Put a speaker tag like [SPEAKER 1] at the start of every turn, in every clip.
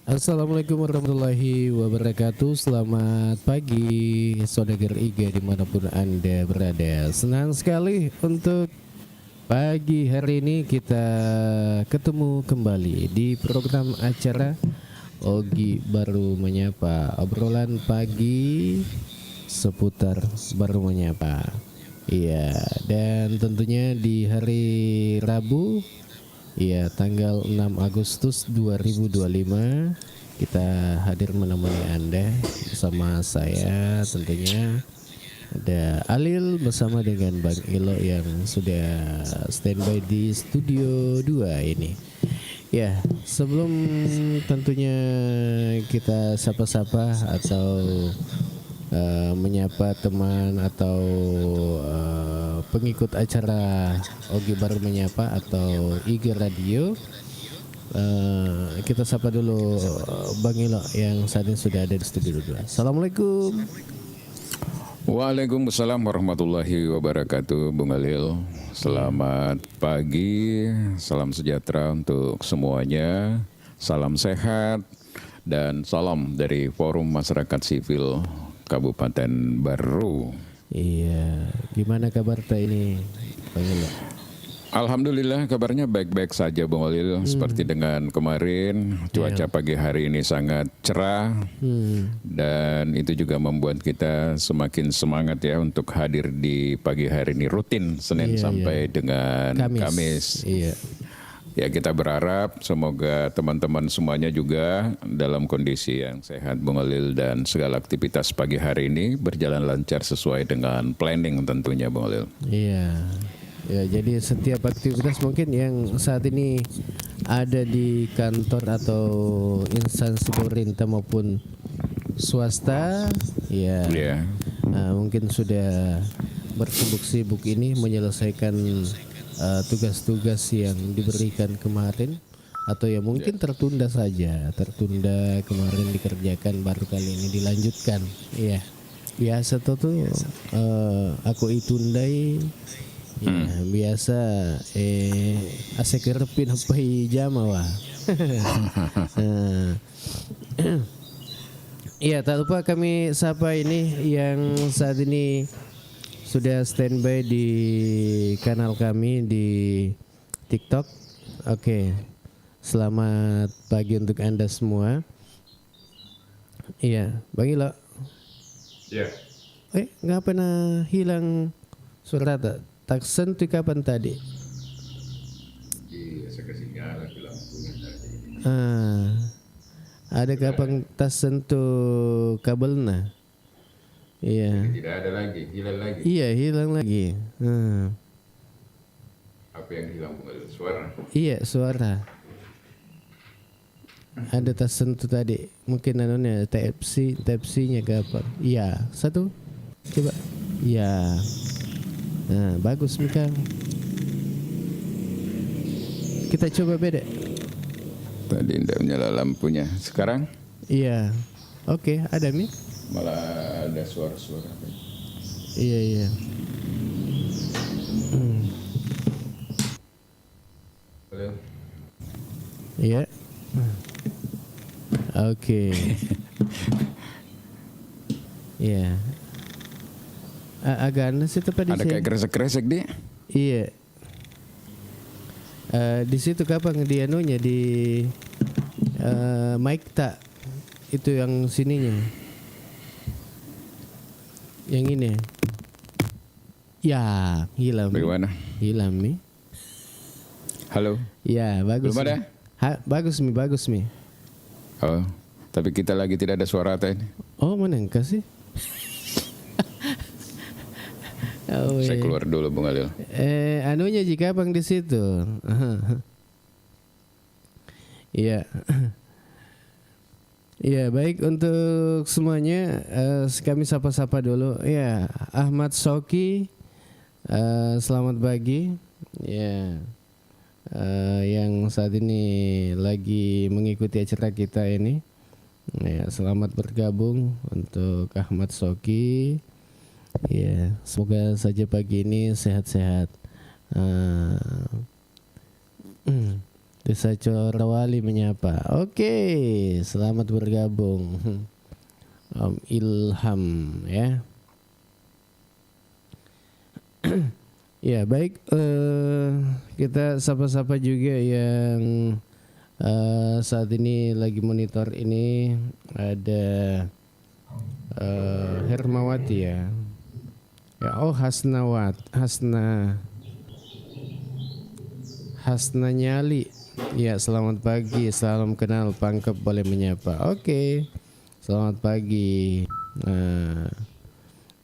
[SPEAKER 1] Assalamualaikum warahmatullahi wabarakatuh. Selamat pagi Saudagar Iga dimanapun Anda berada. Senang sekali untuk pagi hari ini kita ketemu kembali di program acara Ogi Baru Menyapa. Obrolan pagi seputar baru menyapa. Iya, dan tentunya di hari Rabu, ya, tanggal 6 Agustus 2025 kita hadir menemani Anda bersama saya tentunya ada Alil bersama dengan Bang Ilo yang sudah standby di studio 2 ini. Ya, sebelum tentunya kita sapa-sapa atau menyapa teman atau pengikut acara Ogi Baru Menyapa atau IG Radio, kita sapa dulu Bang Ilo yang saat ini sudah ada di studio 2. Assalamualaikum.
[SPEAKER 2] Waalaikumsalam warahmatullahi wabarakatuh, Bung Alil. Selamat pagi, salam sejahtera untuk semuanya, salam sehat, dan salam dari Forum Masyarakat Sipil Kabupaten Baru.
[SPEAKER 1] Iya, gimana kabar ini, Bang Ilo?
[SPEAKER 2] Alhamdulillah kabarnya baik-baik saja, Bung Alil. Seperti dengan kemarin, cuaca pagi hari ini sangat cerah. Dan itu juga membuat kita semakin semangat ya untuk hadir di pagi hari ini rutin Senin sampai dengan Kamis.
[SPEAKER 1] Iya.
[SPEAKER 2] Ya, kita berharap semoga teman-teman semuanya juga dalam kondisi yang sehat, Bung Alil, dan segala aktivitas pagi hari ini berjalan lancar sesuai dengan planning tentunya, Bung Alil.
[SPEAKER 1] Iya. Ya, jadi setiap aktivitas mungkin yang saat ini ada di kantor atau instansi pemerintah maupun swasta, ya, mungkin sudah bersibuk-sibuk ini menyelesaikan tugas-tugas yang diberikan kemarin, atau ya mungkin tertunda kemarin dikerjakan, baru kali ini dilanjutkan. Iya, biasa tuh aku itundai. Ya, biasa ase kerepin hapai jama wah. Iya, tak lupa kami sapa ini yang saat ini sudah standby di kanal kami di TikTok. Oke. Selamat pagi untuk Anda semua. Iya, Bang Ilo.
[SPEAKER 2] Iya.
[SPEAKER 1] Nggak pernah hilang suara tak sentuh kapan tadi?
[SPEAKER 2] Iya, saya ketinggalan lampunya tadi.
[SPEAKER 1] Ada kapan tas sentuh kabelnya? Iya.
[SPEAKER 2] Tidak ada lagi, hilang lagi.
[SPEAKER 1] Iya, hilang lagi.
[SPEAKER 2] Apa yang hilang, Bung Alil? Suara?
[SPEAKER 1] Iya, suara. Ada tas sentuh tadi. Mungkin anunya Type-C-nya kapan? Iya, satu. Coba. Iya. Nah, bagus Mika. Kita coba beda.
[SPEAKER 2] Tadi tidak menyala lampunya. Sekarang?
[SPEAKER 1] Iya. Oke, ada Mi?
[SPEAKER 2] Malah ada suara-suara.
[SPEAKER 1] Iya. Iya. Oke. Iya. Agak aneh sih tempat di
[SPEAKER 2] Ada
[SPEAKER 1] sini.
[SPEAKER 2] kayak kresek-kresek dia.
[SPEAKER 1] Iya. Di situ kapan dia nunya di mic tak itu yang sininya. Yang ini. Ya, hilang.
[SPEAKER 2] Bagaimana?
[SPEAKER 1] Hilang Mi.
[SPEAKER 2] Halo.
[SPEAKER 1] Ya, bagus.
[SPEAKER 2] Belum ada?
[SPEAKER 1] Bagus Mi.
[SPEAKER 2] Oh, tapi kita lagi tidak ada suara tadi.
[SPEAKER 1] Oh, mana engkau sih? Oh,
[SPEAKER 2] Saya keluar dulu, Bung Alil.
[SPEAKER 1] Anunya jika bang di situ. Iya. Iya, baik untuk semuanya. Kami sapa-sapa dulu. Ya, Ahmad Soki. Selamat pagi. Ya. Yang saat ini lagi mengikuti acara kita ini. Ya, selamat bergabung untuk Ahmad Soki. Ya, semoga saja pagi ini sehat-sehat. Desa Corawali menyapa. Oke, selamat bergabung. Om Ilham ya. Ya baik, kita sapa-sapa juga yang saat ini lagi monitor ini. Ada Hermawati ya. Ya, oh Hasna Nyali. Ya, selamat pagi, salam kenal, pangkep boleh menyapa. Oke, selamat pagi.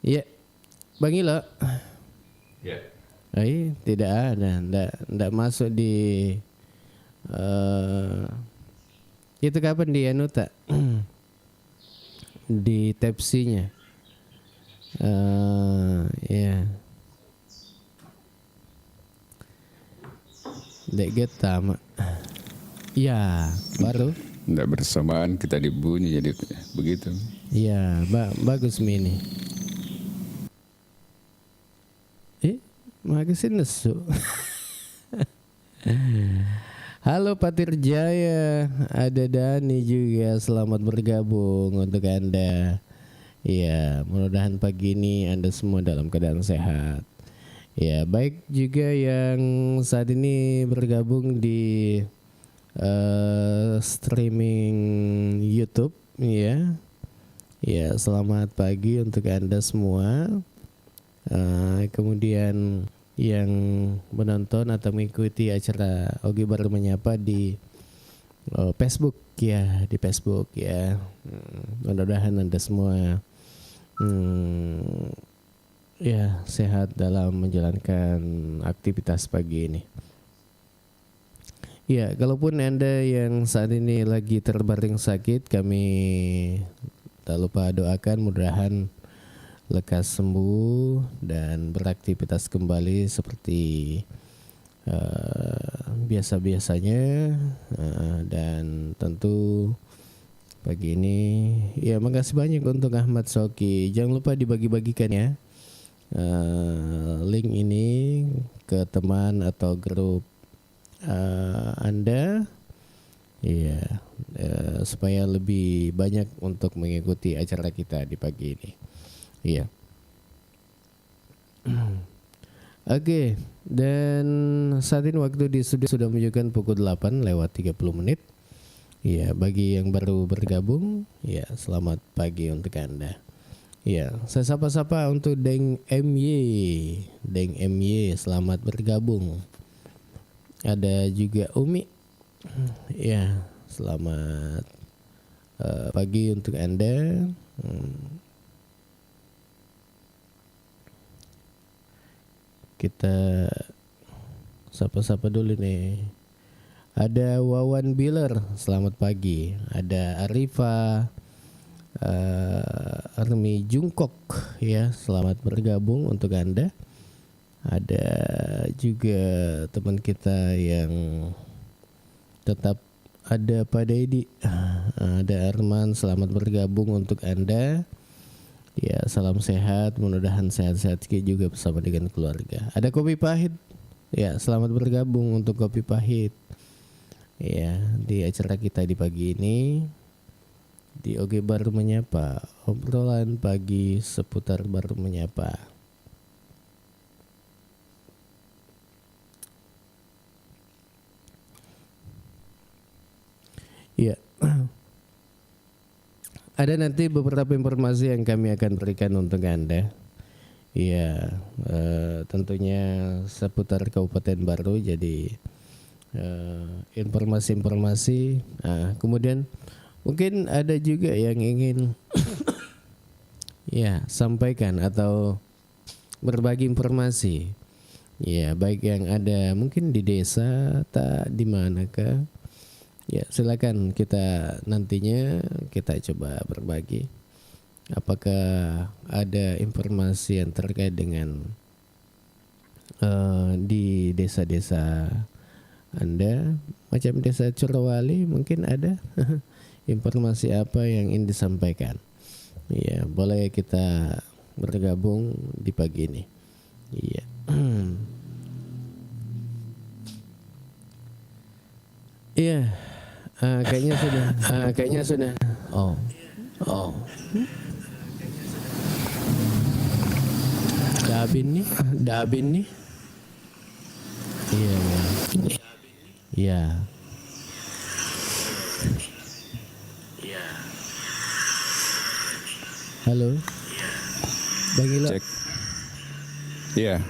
[SPEAKER 1] Ya, Bang Ilo.
[SPEAKER 2] Ya.
[SPEAKER 1] Tidak ada, ndak masuk di itu kapan di anu tak di tepsinya. Ya. Dek geta mak. Ya, baru.
[SPEAKER 2] Nggak bersamaan kita dibunyi jadi begitu.
[SPEAKER 1] Ya, bagus mini. Magasin nesu. Halo Patir Jaya, ada Dani juga, selamat bergabung untuk Anda. Ya, mudah-mudahan pagi ini Anda semua dalam keadaan sehat. Ya, baik juga yang saat ini bergabung di streaming YouTube ya. Ya, selamat pagi untuk Anda semua. Kemudian yang menonton atau mengikuti acara Ogi Baru Menyapa di Facebook ya, di Facebook ya. Mudah-mudahan Anda semua ya sehat dalam menjalankan aktivitas pagi ini. Ya, kalaupun Anda yang saat ini lagi terbaring sakit, kami tak lupa doakan mudah-mudahan lekas sembuh dan beraktivitas kembali seperti biasa-biasanya. Dan tentu pagi ini ya makasih banyak untuk Ahmad Soki. Jangan lupa dibagi-bagikan ya link ini ke teman atau grup Anda ya, supaya lebih banyak untuk mengikuti acara kita di pagi ini. Iya. Oke, dan saat ini waktu di studio sudah menunjukkan pukul 8 lewat 30 menit. Iya, bagi yang baru bergabung, ya selamat pagi untuk Anda. Ya, saya sapa-sapa untuk Deng MY, selamat bergabung. Ada juga Umi. Ya, selamat pagi untuk Anda. Kita sapa-sapa dulu nih. Ada Wawan Biller, selamat pagi. Ada Arifa Armi Jungkok ya, selamat bergabung untuk Anda. Ada juga teman kita yang tetap ada Pak Dedi, ada Arman, selamat bergabung untuk Anda. Ya, salam sehat, mudah-mudahan sehat-sehat juga bersama dengan keluarga. Ada Kopi Pahit, ya selamat bergabung untuk Kopi Pahit. Ya, di acara kita di pagi ini di Oge Baru Menyapa, obrolan pagi seputar Baru Menyapa. Ya. Ada nanti beberapa informasi yang kami akan berikan untuk Anda. Ya, tentunya seputar Kabupaten Baru. Jadi informasi-informasi. Kemudian mungkin ada juga yang ingin ya sampaikan atau berbagi informasi. Ya, baik yang ada mungkin di desa, tak di manakah. Ya, silakan kita nantinya kita coba berbagi. Apakah ada informasi yang terkait dengan di desa-desa Anda, macam desa Corawali mungkin ada informasi apa yang ingin disampaikan. Ya, boleh kita bergabung di pagi ini. Iya. Iya. Kayaknya sudah. Kayaknya sudah. Oh. Dabin nih. Iya. Iya. Halo. Bang Ilo.
[SPEAKER 2] Cek. Iya.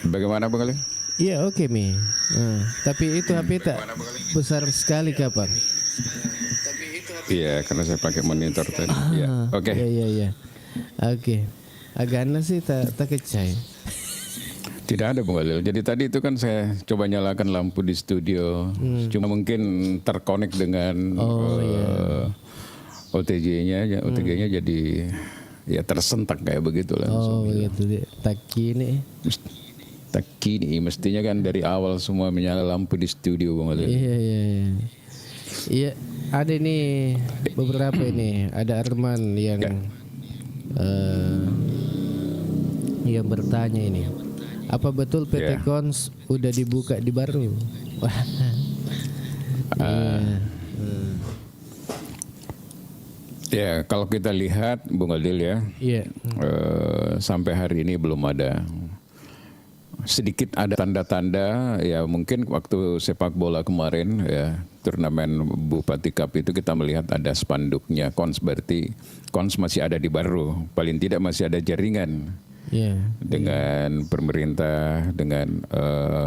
[SPEAKER 2] Bagaimana Bang Ali?
[SPEAKER 1] Iya, oke Mi. Tapi itu HP tak besar sekali kapan?
[SPEAKER 2] Iya, karena saya pakai monitor tadi. Iya. Oke.
[SPEAKER 1] Iya. Oke. Agaknya sih tak kecai.
[SPEAKER 2] Tidak ada Bang Walil. Jadi tadi itu kan saya coba nyalakan lampu di studio. Cuma mungkin terkonek dengan OTG-nya. OTG-nya jadi ya tersentak kayak begitu langsung.
[SPEAKER 1] Oh begitu. Tak
[SPEAKER 2] kini mestinya kan dari awal semua menyala lampu di studio Bang Walil.
[SPEAKER 1] Iya, ada nih beberapa ini. Ada Arman yang bertanya ini. Apa betul PT Kons udah dibuka di Baru?
[SPEAKER 2] Ya, kalau kita lihat Bung Adil ya, sampai hari ini belum ada. Sedikit ada tanda-tanda ya, mungkin waktu sepak bola kemarin ya, turnamen Bupati Cup itu kita melihat ada spanduknya Kons, berarti Kons masih ada di Baru, paling tidak masih ada jaringan dengan pemerintah, dengan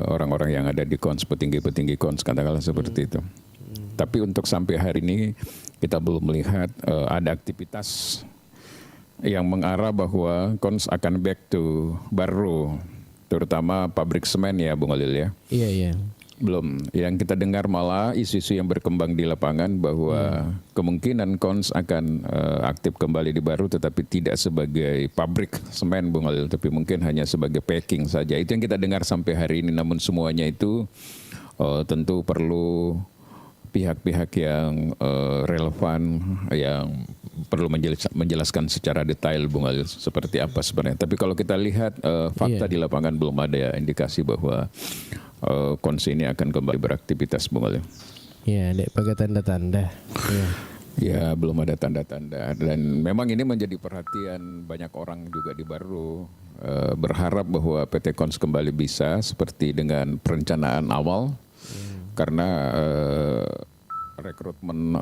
[SPEAKER 2] orang-orang yang ada di Kons, petinggi-petinggi Kons, katakanlah seperti itu. Tapi untuk sampai hari ini kita belum melihat ada aktivitas yang mengarah bahwa Kons akan back to Baru, terutama pabrik semen ya Bung Alil ya.
[SPEAKER 1] Iya.
[SPEAKER 2] Belum. Yang kita dengar malah isu-isu yang berkembang di lapangan bahwa kemungkinan Kons akan aktif kembali di Baru, tetapi tidak sebagai pabrik semen Bung Alil, tapi mungkin hanya sebagai packing saja. Itu yang kita dengar sampai hari ini. Namun semuanya itu tentu perlu pihak-pihak yang relevan yang perlu menjelaskan secara detail Bung Alil seperti apa sebenarnya. Tapi kalau kita lihat fakta di lapangan belum ada indikasi bahwa Kons ini akan kembali beraktivitas Bung Alil.
[SPEAKER 1] Iya, dek pakai tanda-tanda.
[SPEAKER 2] Ya, belum ada tanda-tanda, dan memang ini menjadi perhatian banyak orang juga di Baru, berharap bahwa PT Kons kembali bisa seperti dengan perencanaan awal. Karena rekrutmen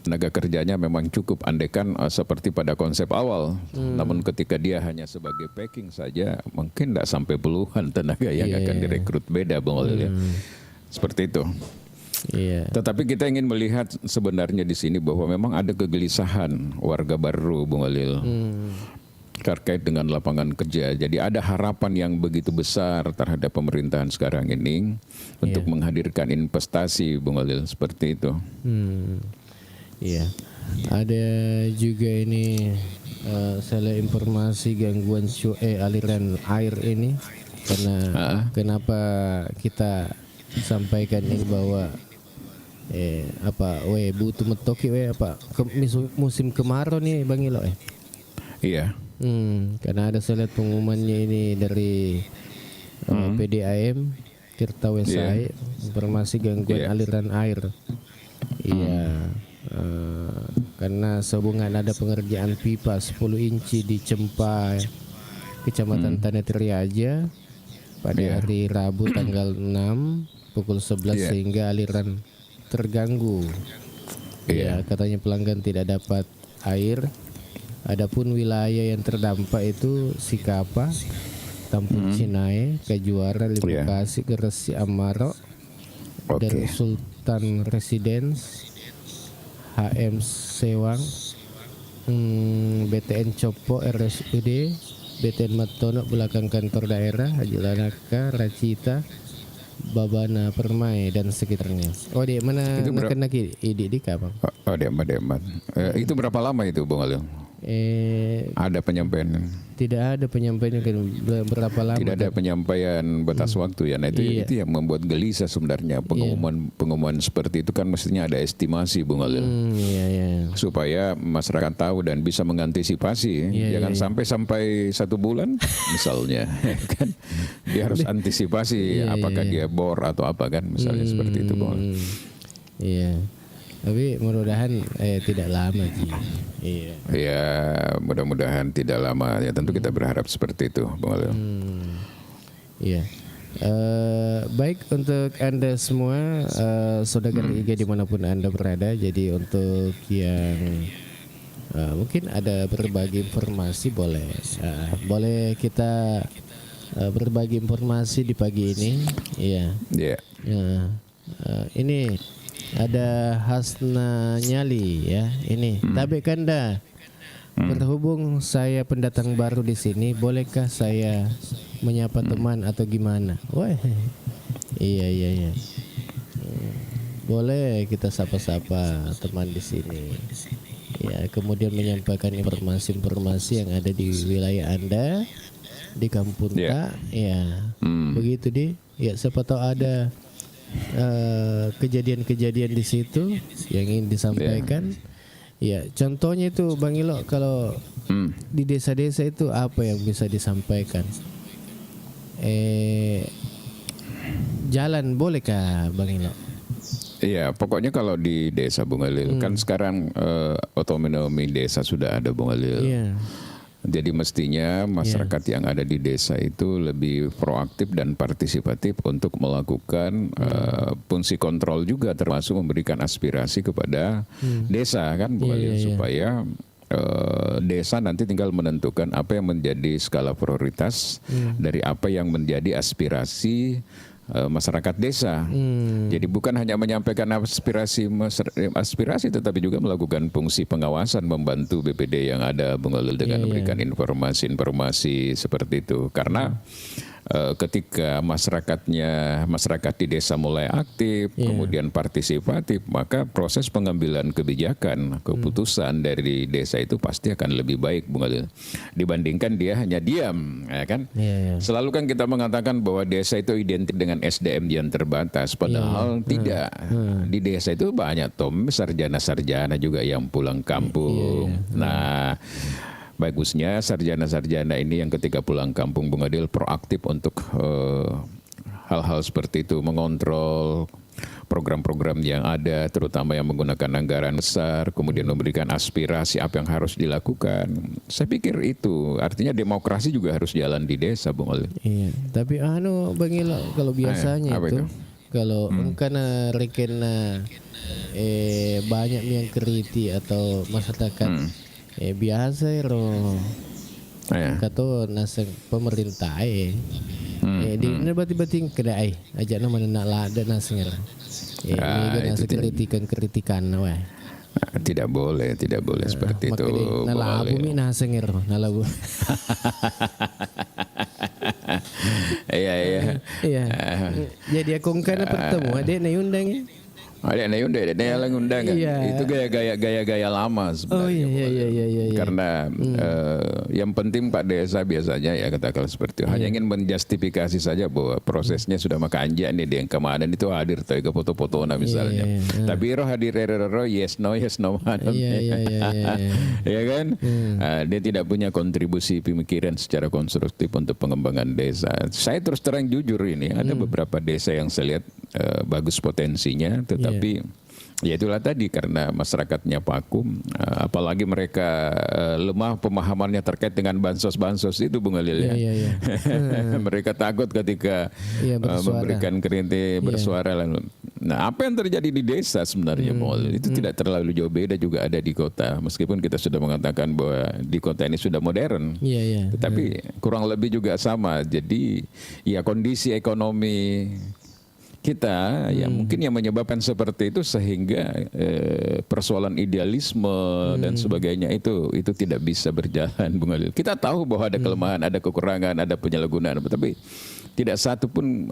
[SPEAKER 2] tenaga kerjanya memang cukup, andekan seperti pada konsep awal. Namun ketika dia hanya sebagai packing saja, mungkin tidak sampai puluhan tenaga yang akan direkrut, beda Bung Alil ya. Seperti itu. Tetapi kita ingin melihat sebenarnya di sini bahwa memang ada kegelisahan warga Baru Bung Alil. Terkait dengan lapangan kerja. Jadi ada harapan yang begitu besar terhadap pemerintahan sekarang ini untuk menghadirkan investasi Bung Alil, seperti itu.
[SPEAKER 1] Iya. Ada juga ini salah informasi gangguan aliran air ini, karena kenapa kita sampaikan ini bahwa butuh metoki musim kemarau nih Bang Ilo
[SPEAKER 2] Iya.
[SPEAKER 1] Karena ada saya lihat pengumumannya ini dari PDAM Tirta Wesai, informasi gangguan aliran air. Karena sehubungan ada pengerjaan pipa 10 inci di Cempa, Kecamatan Tanah Triaja pada hari Rabu tanggal 6 pukul 11 sehingga aliran terganggu. Katanya pelanggan tidak dapat air. Adapun wilayah yang terdampak itu Sikapa, Tampung Cinae, Kejuara, Bekasi, Gresik, Amaro, dan Sultan Residence, HM Sewang, BTN Copo, RSUD, BTN Matono belakang kantor daerah, Haji Lanaka, Racita, Babana Permai dan sekitarnya. Di mana kena di Kapang?
[SPEAKER 2] Demat. Itu berapa lama itu Bung Alil? Ada penyampaian.
[SPEAKER 1] Tidak ada penyampaian berapa lama?
[SPEAKER 2] Tidak ada penyampaian batas waktu ya. Nah itu yang membuat gelisah sebenarnya. Pengumuman seperti itu kan mestinya ada estimasi, Bung Alil. Supaya masyarakat tahu dan bisa mengantisipasi. Jangan sampai 1 bulan misalnya. Kan dia harus antisipasi apakah dia bor atau apa kan misalnya seperti itu, Bung Alil.
[SPEAKER 1] Iya. Tapi mudah-mudahan tidak lama sih. Iya.
[SPEAKER 2] Ya mudah-mudahan tidak lama ya, tentu kita berharap seperti itu, Bung Alil.
[SPEAKER 1] Iya. Baik untuk Anda semua saudagar IG dimanapun Anda berada. Jadi untuk yang mungkin ada berbagi informasi boleh kita berbagi informasi di pagi ini. Iya. Ini ada Hasna Nyali ya ini. Tapi Kanda, berhubung saya pendatang baru di sini, bolehkah saya menyapa teman atau gimana? Wah, iya. Boleh kita sapa-sapa teman di sini. Ya, kemudian menyampaikan informasi-informasi yang ada di wilayah Anda, di kampung tak, ya. Begitu deh. Ya, siapa tahu ada kejadian-kejadian di situ yang ingin disampaikan. Ya, contohnya itu Bang Ilo, kalau di desa-desa itu apa yang bisa disampaikan? Jalan bolehkah Bang Ilo?
[SPEAKER 2] Iya, pokoknya kalau di desa, Bung Alil, kan sekarang otonomi desa sudah ada, Bung Alil. Jadi mestinya masyarakat yang ada di desa itu lebih proaktif dan partisipatif untuk melakukan fungsi kontrol juga, termasuk memberikan aspirasi kepada desa kan, Bung Alil, supaya desa nanti tinggal menentukan apa yang menjadi skala prioritas dari apa yang menjadi aspirasi masyarakat desa. Jadi bukan hanya menyampaikan aspirasi tetapi juga melakukan fungsi pengawasan, membantu BPD yang ada, Bung Alil, dengan memberikan informasi seperti itu. Karena ketika masyarakat di desa mulai aktif, kemudian partisipatif, maka proses pengambilan kebijakan, keputusan dari desa itu pasti akan lebih baik, Bung Alil, dibandingkan dia hanya diam, ya kan? Selalu kan kita mengatakan bahwa desa itu identik dengan SDM yang terbatas, padahal tidak. Di desa itu banyak sarjana-sarjana juga yang pulang kampung. Nah, bagusnya sarjana-sarjana ini yang ketika pulang kampung, Bung Adil, proaktif untuk hal-hal seperti itu, mengontrol program-program yang ada, terutama yang menggunakan anggaran besar, kemudian memberikan aspirasi apa yang harus dilakukan. Saya pikir itu artinya demokrasi juga harus jalan di desa, Bung Adil.
[SPEAKER 1] Iya, tapi Bang Ilo, kalau biasanya itu kalau karena rekena banyak yang kritik atau masyarakat biasa kata nasa pemerintah di bati-bati kedai aja nama nak lada nasnger nasa kritikan wah.
[SPEAKER 2] Tidak boleh seperti itu.
[SPEAKER 1] Nalabu mi nasnger nalabu. Iya. Jadi aku kan bertemu ada undangnya.
[SPEAKER 2] Ada yang undang kan? Itu gaya lama sebenarnya.
[SPEAKER 1] Iya.
[SPEAKER 2] Karena yang penting Pak Desa biasanya ya katakan seperti itu. Hanya ingin menjustifikasi saja bahwa prosesnya sudah maka anjak nih yang kemarin itu hadir ke foto-foto misalnya. Tapi hadir yes no. Ya kan? Dia tidak punya kontribusi pemikiran secara konstruktif untuk pengembangan desa. Saya terus terang jujur ini ada beberapa desa yang saya lihat bagus potensinya, tetapi ya itulah tadi karena masyarakatnya vakum, apalagi mereka lemah pemahamannya terkait dengan bansos itu, Bung Alil ya. Mereka takut ketika memberikan kritik bersuara. Nah, apa yang terjadi di desa sebenarnya, Bung Alil, itu tidak terlalu jauh beda juga ada di kota. Meskipun kita sudah mengatakan bahwa di kota ini sudah modern, tetapi kurang lebih juga sama. Jadi ya kondisi ekonomi kita yang mungkin yang menyebabkan seperti itu sehingga persoalan idealisme dan sebagainya itu tidak bisa berjalan, Bung Alil. Kita tahu bahwa ada kelemahan, ada kekurangan, ada penyalahgunaan, tapi tidak satu pun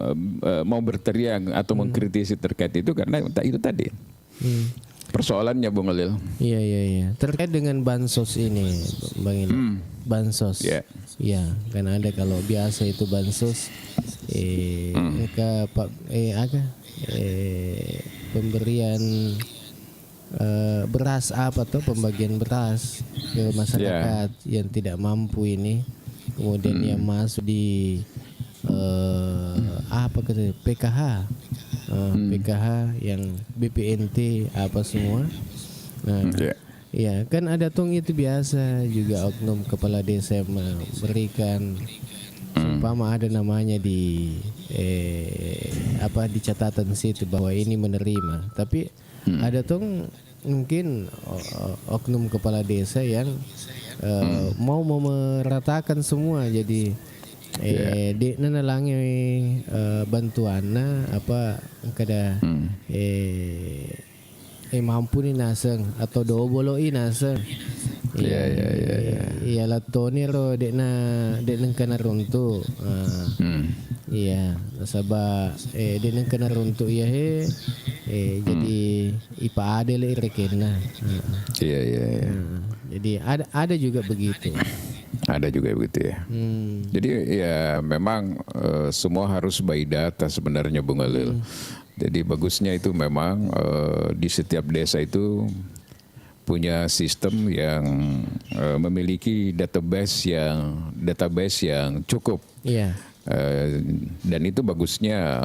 [SPEAKER 2] mau berteriak atau mengkritisi terkait itu karena itu tadi. persoalannya Bung Alil.
[SPEAKER 1] Iya. Terkait dengan bansos ini, Bang ini. Bansos.
[SPEAKER 2] Ya.
[SPEAKER 1] Ya, kan ada kalau biasa itu bansos pemberian beras apa tuh, pembagian beras ke masyarakat yang tidak mampu ini. Kemudian yang masuk di PKH. PKH yang BPNT apa semua. Nah, ya kan ada itu biasa juga oknum kepala desa memberikan umpama ada namanya di di catatan situ bahwa ini menerima, tapi ada mungkin oknum kepala desa yang mau meratakan semua, jadi di nanalangi bantuanna apa kada mampu ni naseng atau dobolo naseng. Iya latoni ro dek nang kana runtu. Iya sabab dek nang kana runtu ya jadi ipa ade le rekena.
[SPEAKER 2] Iya.
[SPEAKER 1] Jadi ada juga begitu.
[SPEAKER 2] Ada juga begitu ya. Jadi ya memang semua harus by data sebenarnya Bung Alil. Jadi bagusnya itu memang di setiap desa itu punya sistem yang memiliki database yang cukup.
[SPEAKER 1] Iya.
[SPEAKER 2] Dan itu bagusnya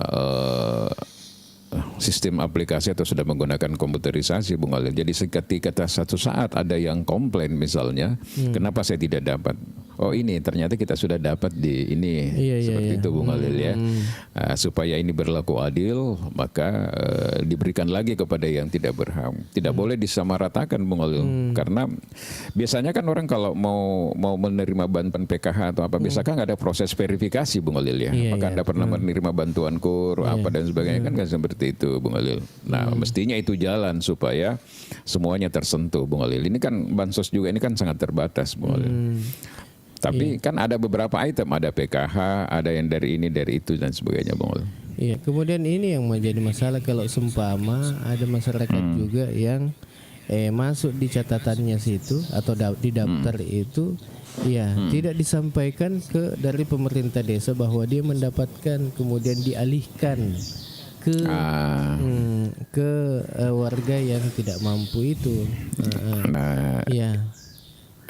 [SPEAKER 2] sistem aplikasi atau sudah menggunakan komputerisasi Bung Alil. Jadi ketika satu saat ada yang komplain misalnya, kenapa saya tidak dapat? Oh ini ternyata kita sudah dapat di ini. Seperti itu Bung Alil ya. Supaya ini berlaku adil, maka diberikan lagi kepada yang tidak berhak. Tidak boleh disamaratakan Bung Alil. Karena biasanya kan orang kalau mau menerima bantuan PKH atau apa, biasanya kan ada proses verifikasi Bung Alil ya. Maka Anda pernah menerima bantuan KUR apa dan sebagainya kan seperti itu Bung Alil. Nah mestinya itu jalan supaya semuanya tersentuh Bung Alil. Ini kan bansos juga ini kan sangat terbatas Bung Alil. Tapi kan ada beberapa item, ada PKH, ada yang dari ini, dari itu dan sebagainya Bung Alil.
[SPEAKER 1] Iya, kemudian ini yang menjadi masalah kalau seumpama ada masyarakat juga yang masuk di catatannya situ atau di daftar itu, ya tidak disampaikan dari pemerintah desa bahwa dia mendapatkan kemudian dialihkan ke warga yang tidak mampu itu.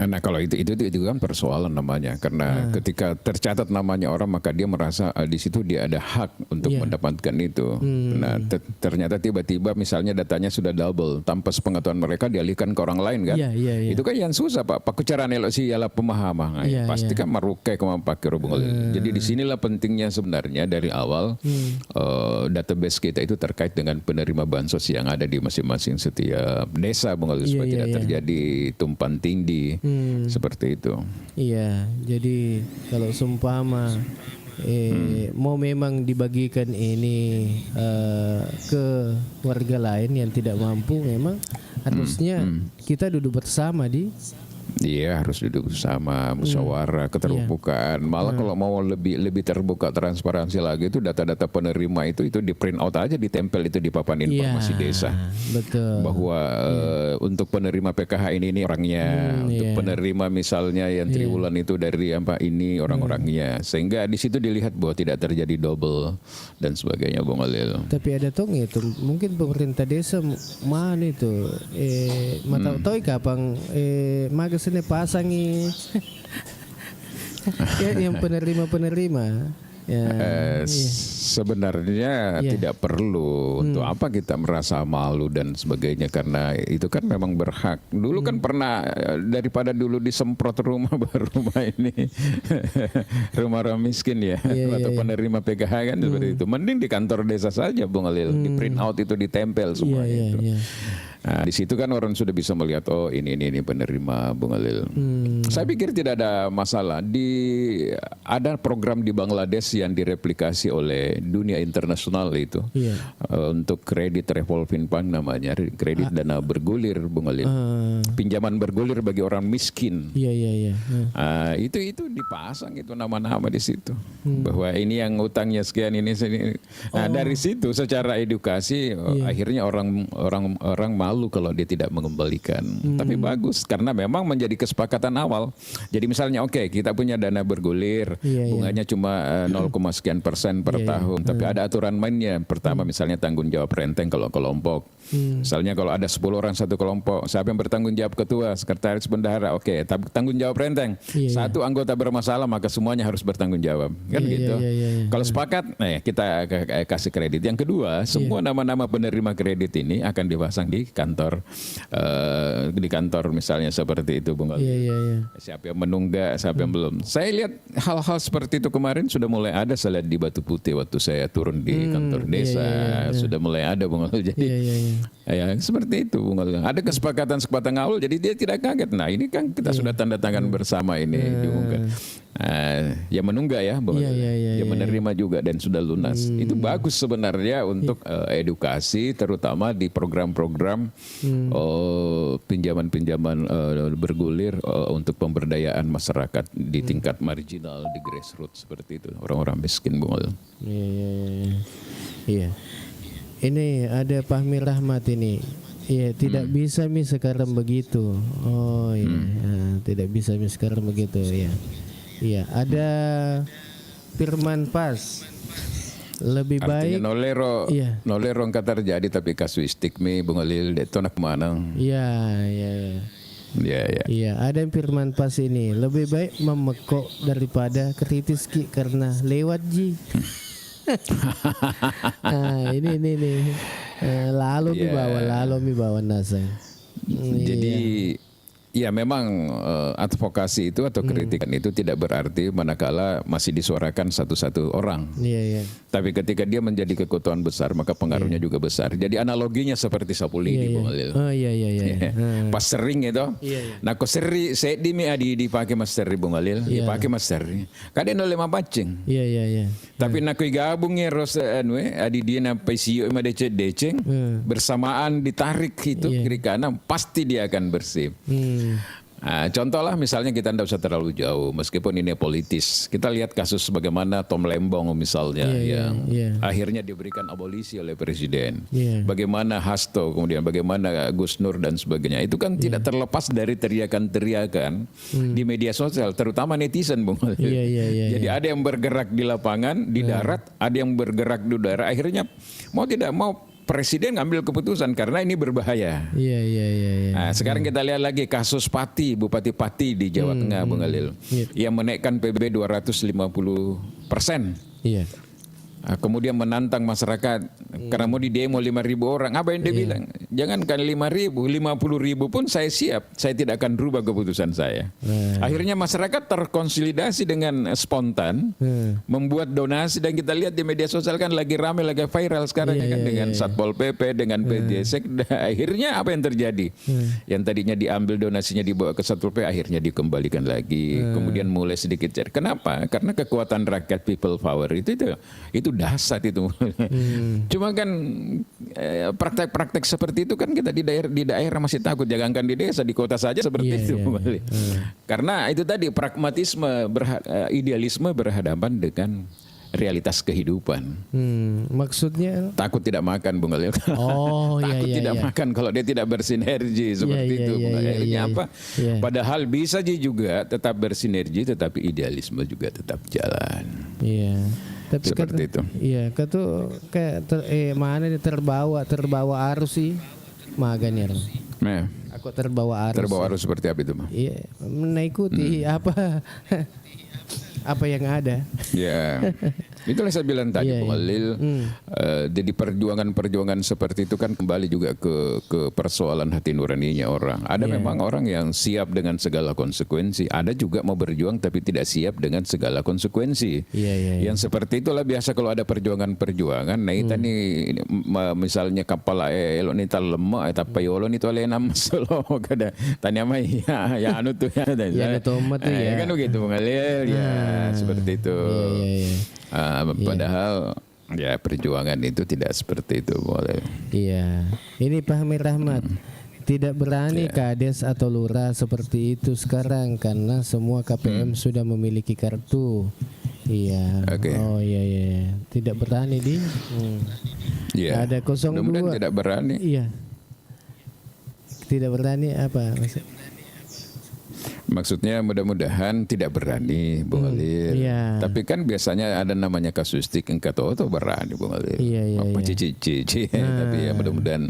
[SPEAKER 2] Nah kalau itu juga kan persoalan namanya, karena ketika tercatat namanya orang maka dia merasa di situ dia ada hak untuk mendapatkan itu. Nah ternyata tiba-tiba misalnya datanya sudah double tanpa sepengetahuan mereka dialihkan ke orang lain kan. Itu kan yang susah Pak. Pakucara nelok sih ialah pemahaman. Pasti kan merukai pakai Bung Alil. Jadi disinilah pentingnya sebenarnya dari awal database kita itu terkait dengan penerima bansos yang ada di masing-masing setiap desa Bung Alil, supaya tidak terjadi tumpang tindih. Seperti itu. Iya,
[SPEAKER 1] jadi kalau seumpama mau memang dibagikan ini ke warga lain yang tidak mampu, memang harusnya kita duduk bersama
[SPEAKER 2] Iya harus duduk bersama, musyawarah, keterbukaan. Malah kalau mau lebih terbuka, transparansi lagi itu data-data penerima itu di print out aja, ditempel itu di papan informasi desa.
[SPEAKER 1] Betul.
[SPEAKER 2] Bahwa untuk penerima PKH ini orangnya, untuk penerima misalnya yang triwulan itu dari apa ini orang-orangnya, sehingga di situ dilihat bahwa tidak terjadi double dan sebagainya Bung Alil.
[SPEAKER 1] Tapi ada itu mungkin pemerintah desa mana itu tahu kapan magasine pasangi yang penerima
[SPEAKER 2] sebenarnya tidak perlu untuk apa kita merasa malu dan sebagainya, karena itu kan memang berhak. Dulu kan pernah daripada dulu disemprot rumah ini rumah orang miskin atau penerima PKH kan seperti itu, mending di kantor desa saja Bung Alil, di print out itu ditempel semua itu. Nah, di situ kan orang sudah bisa melihat ini penerima Bung Alil. Saya pikir tidak ada masalah. Ada program di Bangladesh yang direplikasi oleh dunia internasional itu untuk kredit revolving fund namanya, kredit dana bergulir Bung Alil. Pinjaman bergulir bagi orang miskin. Itu dipasang itu nama-nama di situ bahwa ini yang utangnya sekian ini. Nah dari situ secara edukasi akhirnya orang mau malu kalau dia tidak mengembalikan. Tapi bagus karena memang menjadi kesepakatan awal. Jadi misalnya kita kita punya dana bergulir, bunganya cuma 0, sekian persen per tahun. Tapi ada aturan mainnya. Pertama misalnya tanggung jawab renteng kalau kelompok. Misalnya kalau ada 10 orang satu kelompok, siapa yang bertanggung jawab? Ketua, sekretaris, bendahara. Tanggung jawab renteng. Satu anggota bermasalah maka semuanya harus bertanggung jawab. Kan gitu. Kalau sepakat, kita kasih kredit. Yang kedua, semua nama-nama penerima kredit ini akan dipasang di kantor misalnya seperti itu, Bung Ali. Siapa yang menunggak, siapa yang belum. Saya lihat hal-hal seperti itu kemarin sudah mulai ada. Saya lihat di Batu Putih waktu saya turun di kantor desa sudah mulai ada, Bung Ali. Jadi ya seperti itu, Bung Ali. Ada kesepakatan awal, jadi dia tidak kaget. Nah ini kan kita sudah tanda tangan bersama ini diumumkan. Ya menunggak ya, Bung Ali. Ya menerima juga dan sudah lunas. Itu bagus sebenarnya untuk edukasi, terutama di program-program pinjaman-pinjaman bergulir untuk pemberdayaan masyarakat di tingkat marginal, di grassroots seperti itu, orang-orang miskin, Bung Ali.
[SPEAKER 1] Iya. Ini ada Fahmi Rahmat ini. Iya, tidak bisa sekarang begitu. Oh iya, tidak bisa sekarang begitu ya. Iya, ada Firman Pas. Lebih baik
[SPEAKER 2] nolero angkat terjadi tapi kasuistik Bung Alil itu nak mana?
[SPEAKER 1] Iya, ada Firman Pas ini. Lebih baik memekok daripada kritis karena lewat ji. Ini lalu mi bawa nasa.
[SPEAKER 2] Jadi ya memang advokasi itu atau kritikan itu tidak berarti manakala masih disuarakan satu-satu orang. Tapi ketika dia menjadi kekuatan besar maka pengaruhnya juga besar. Jadi analoginya seperti sapu lidi, Bung Alil. Pas sering itu. Nah kok seri saya dipakai mas seri, Bung Alil. Dipakai mas seri. Kadang oleh mapacing. Tapi nak gabung ya adi dia nampai sio deceng bersamaan ditarik itu kiri kanan pasti dia akan bersih. Contoh lah misalnya kita tidak usah terlalu jauh meskipun ini politis. Kita lihat kasus bagaimana Tom Lembong misalnya yang akhirnya diberikan abolisi oleh presiden. Bagaimana Hasto, kemudian bagaimana Gus Nur dan sebagainya. Itu kan tidak terlepas dari teriakan-teriakan di media sosial, terutama netizen, Bung. Jadi ada yang bergerak di lapangan, di darat, ada yang bergerak di udara. Akhirnya mau tidak mau presiden ngambil keputusan karena ini berbahaya. Nah, sekarang kita lihat lagi kasus Bupati Pati di Jawa Tengah, Bung Alil, yang menaikkan PBB 250%. Kemudian menantang masyarakat karena mau di demo 5.000 orang. Apa yang dia bilang? Jangankan 5.000, 50.000 pun saya siap. Saya tidak akan rubah keputusan saya. Akhirnya masyarakat terkonsolidasi dengan spontan, membuat donasi dan kita lihat di media sosial kan lagi ramai, lagi viral sekarang dengan Satpol PP, dengan PJ Sekda. Akhirnya apa yang terjadi? Yang tadinya diambil donasinya dibawa ke Satpol PP akhirnya dikembalikan lagi. Kemudian mulai sedikit cair. Kenapa? Karena kekuatan rakyat, people power itu dahsyat itu. Cuma kan praktek-praktek seperti itu kan kita di daerah masih takut. Jangankan di desa, di kota saja seperti itu. Karena itu tadi pragmatisme, idealisme berhadapan dengan realitas kehidupan.
[SPEAKER 1] Maksudnya
[SPEAKER 2] takut tidak makan, Bung Alil. Takut tidak makan kalau dia tidak bersinergi seperti itu. Akhirnya apa? Padahal bisa juga tetap bersinergi tetapi idealisme juga tetap jalan.
[SPEAKER 1] Tapi
[SPEAKER 2] seperti itu.
[SPEAKER 1] Iya, kayak terbawa arus sih. Maganya. Aku terbawa arus.
[SPEAKER 2] Terbawa arus seperti apa itu, Bang?
[SPEAKER 1] Iya, mengikuti apa yang ada.
[SPEAKER 2] Itulah saya bilang tadi, Bung Alil. Jadi perjuangan seperti itu kan kembali juga ke persoalan hati nuraninya orang. Ada memang orang yang siap dengan segala konsekuensi. Ada juga mau berjuang tapi tidak siap dengan segala konsekuensi. Yang seperti itulah biasa kalau ada perjuangan. Nah kita nih misalnya kapal elok nih tal lemak, tapi yolo nih tuh lenam solo kada tanya mai ya anu tuh ya. Kan begitu, Bung Alil. Seperti itu. Padahal perjuangan itu tidak seperti itu, boleh.
[SPEAKER 1] Ini Fahmi Rahmat. Tidak berani kades atau lurah seperti itu sekarang karena semua KPM sudah memiliki kartu. Tidak berani di. Ada 02.
[SPEAKER 2] Mudah-mudahan tidak berani.
[SPEAKER 1] tidak berani apa maksud?
[SPEAKER 2] Maksudnya mudah-mudahan tidak berani, Bung Alil.
[SPEAKER 1] Iya.
[SPEAKER 2] Tapi kan biasanya ada namanya kasustik, engkau tahu berani, Bung Alil.
[SPEAKER 1] Iya.
[SPEAKER 2] Apa cici. Tapi ya mudah-mudahan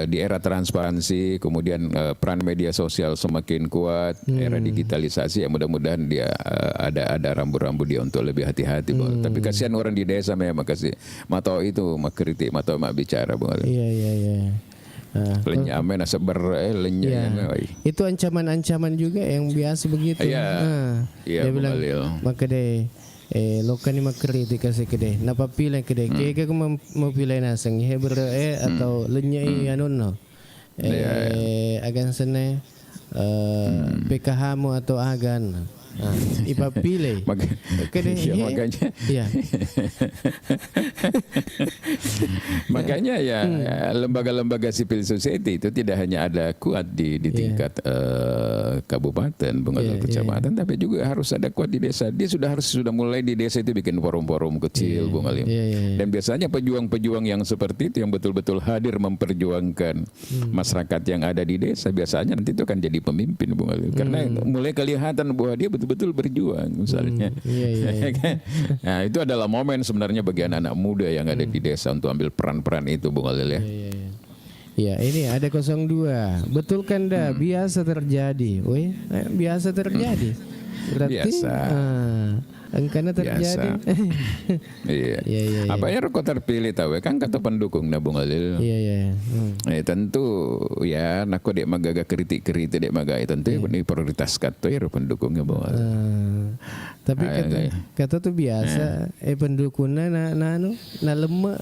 [SPEAKER 2] di era transparansi, kemudian peran media sosial semakin kuat, era digitalisasi, ya mudah-mudahan dia ada rambu-rambu dia untuk lebih hati-hati, Bung Alil. Tapi kasihan orang di desa memang kasih matau itu, mak kritik, matau mak bicara, Bung Alil.
[SPEAKER 1] Iya.
[SPEAKER 2] Lenya amen seber lenya.
[SPEAKER 1] Itu ancaman-ancaman juga yang biasa begitu.
[SPEAKER 2] Iya,
[SPEAKER 1] dia bilang
[SPEAKER 2] Alil.
[SPEAKER 1] maka deh lokan ni makritik kasi kede napapilay kede kaya ko mau pilay nasang heber atau lenya ano no agan sana PKH mo atau agan ipapilay kede
[SPEAKER 2] makanya makanya ya lembaga-lembaga civil society itu tidak hanya ada kuat di tingkat kabupaten, Bung Alil, kecamatan, tapi juga harus ada kuat di desa. Dia sudah mulai di desa itu bikin forum-forum kecil, Bung Alil. Dan biasanya pejuang-pejuang yang seperti itu yang betul-betul hadir memperjuangkan masyarakat yang ada di desa, biasanya nanti itu akan jadi pemimpin, Bung Alil. Karena mulai kelihatan bahwa dia betul-betul berjuang misalnya. Nah, itu adalah momen sebenarnya bagi anak-anak muda yang ada di desa untuk ambil peran-peran itu, Bung Alil ya.
[SPEAKER 1] Ya, ini ada 02. Betul kan dah? Biasa terjadi. Woi, biasa terjadi. Berarti
[SPEAKER 2] biasa.
[SPEAKER 1] Angkana terjadi.
[SPEAKER 2] Iya. Apanya rokok terpilih tahu kan kata pendukung na, Bung Alil.
[SPEAKER 1] Iya.
[SPEAKER 2] Tentu ya nako dek magaga kritik-kritik dek magai tentu ini prioritas kata ya pendukungnya, Bung Alil.
[SPEAKER 1] Tapi kata tuh biasa pendukungnya na lemah.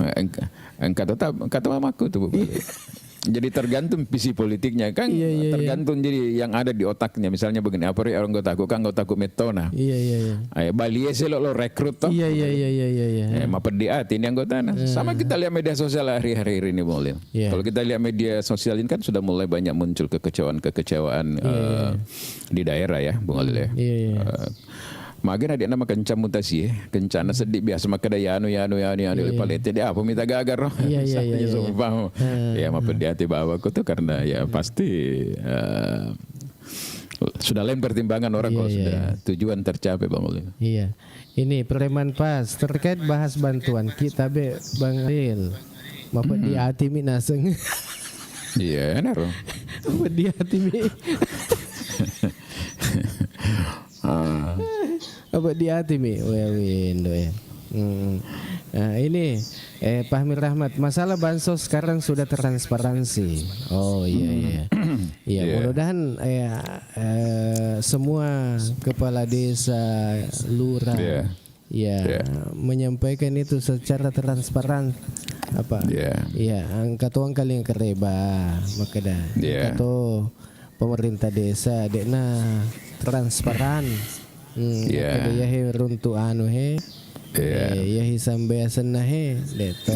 [SPEAKER 2] Kata mamaku tuh, Bung Alil. Jadi tergantung visi politiknya kan, tergantung jadi yang ada di otaknya. Misalnya begini, apa orang gue takut metona.
[SPEAKER 1] Iya.
[SPEAKER 2] Bali lo rekrut toh.
[SPEAKER 1] Iya.
[SPEAKER 2] Mapa dia ini anggota. Sama kita lihat media sosial hari-hari ini, Bung Alil. Kalau kita lihat media sosial ini kan sudah mulai banyak muncul kekecewaan di daerah ya, Bung Alil ya.
[SPEAKER 1] Iya.
[SPEAKER 2] Makin adik nama kencang mutasi kencana sedih biasa maka ada anu palete dia apa minta gagar
[SPEAKER 1] Iya.
[SPEAKER 2] Ya apa di hati bawaku tuh karena ya pasti sudah lain pertimbangan orang kalau sudah tujuan tercapai, Bang Alil.
[SPEAKER 1] Iya. Ini Preman Pas terkait bahas bantuan kita Bang Alil. Mapa di hati mi naseng.
[SPEAKER 2] Iya, benar.
[SPEAKER 1] Mapa di hati mi. Apa di hati mi? Windo ya. Nah, ini Pak Amir Rahmat, masalah bansos sekarang sudah transparansi. Oh iya. Mudah-mudahan semua kepala desa, lurah menyampaikan itu secara transparan. Apa? Iya, angkat uang kali yang kereba, maka dah. Angkat pemerintah desa dekna transparan. Kada he runtu anu he. Ya hisambeasan na he deto.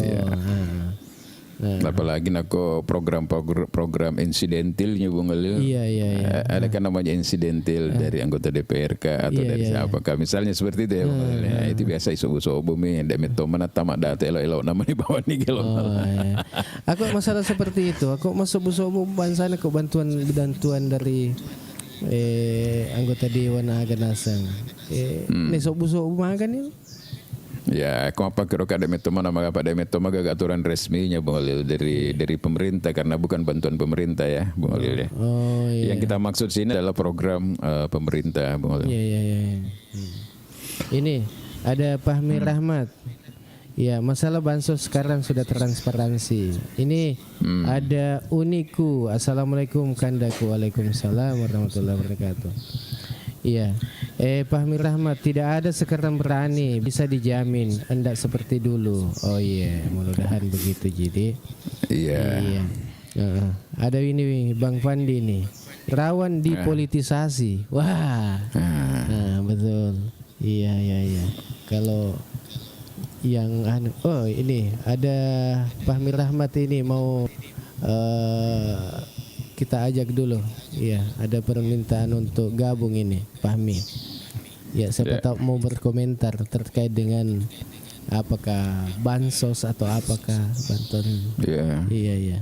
[SPEAKER 2] Apalagi nako program insidentilnya, Bung Alil.
[SPEAKER 1] Iya.
[SPEAKER 2] Ada kan namanya insidentil dari anggota DPRK atau dari siapakah misalnya seperti itu ya, Bung Alil. Itu biasa isu-isu mi demet mana tamak data elo nama di bawah ni gelo.
[SPEAKER 1] Aku masalah seperti itu. Aku masuk busobo bansana ke bantuan dari anggota Dewan Aganasang. Neso-buso makan itu.
[SPEAKER 2] Ya, kau apa kira kada metoma nama apa metoma gak aturan resminya, Bung Alil, dari pemerintah karena bukan bantuan pemerintah ya, Bung Alil ya. Yang kita maksud sini adalah program pemerintah, Bung Alil.
[SPEAKER 1] Iya. Ini ada Pak Amir Rahmat. Ya, masalah bansos sekarang sudah transparansi. Ini ada Uniku. Assalamualaikum kandaku. Waalaikumsalam warahmatullahi wabarakatuh. Iya. Pak Amir Rahmat, tidak ada sekarang berani, bisa dijamin hendak seperti dulu. Oh iya, mudah-mudahan begitu jadi. Iya. Ada ini Bang Fandi nih. Rawan dipolitisasi. Wah. Betul. Iya. Kalau yang ini ada Pak Amir Rahmat ini mau kita ajak dulu. Iya, ada permintaan untuk gabung ini, Pak Amir. Ya, siapa tahu mau berkomentar terkait dengan apakah bansos atau apakah bantuan.
[SPEAKER 2] Iya.
[SPEAKER 1] Iya.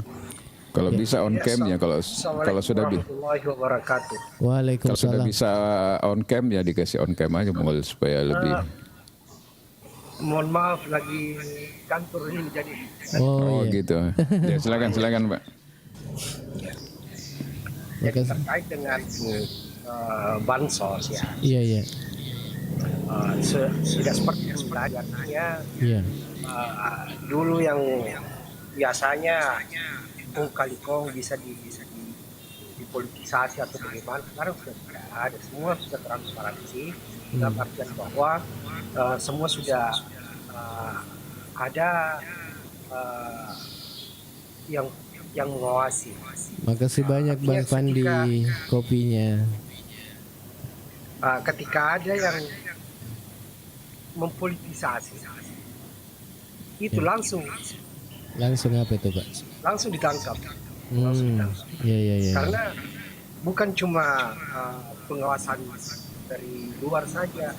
[SPEAKER 2] Kalau bisa on cam ya, kalau sudah
[SPEAKER 3] warahmatullahi wabarakatuh.
[SPEAKER 2] kalau sudah
[SPEAKER 1] Waalaikumsalam.
[SPEAKER 2] bisa on cam ya dikasih on cam aja Bung Holil supaya lebih.
[SPEAKER 3] Mohon maaf lagi kantor ini jadi
[SPEAKER 2] Oh
[SPEAKER 1] iya.
[SPEAKER 2] gitu. Ya silakan Pak.
[SPEAKER 3] jadi terkait dengan bansos ya.
[SPEAKER 1] Iya.
[SPEAKER 3] Tidak seperti itu lagi artinya
[SPEAKER 1] Iya.
[SPEAKER 3] dulu yang biasanya kali kong bisa dipolitisasi atau bagaimana, sekarang sudah tidak ada, semua sudah transparansi dalam artian bahwa semua sudah ada yang mengawasi.
[SPEAKER 1] Makasih banyak Bang Pandi kopinya.
[SPEAKER 3] Ketika ada yang mempolitisasi itu langsung
[SPEAKER 1] apa itu Pak?
[SPEAKER 3] langsung ditangkap.
[SPEAKER 1] Iya.
[SPEAKER 3] Karena bukan cuma pengawasan dari luar saja,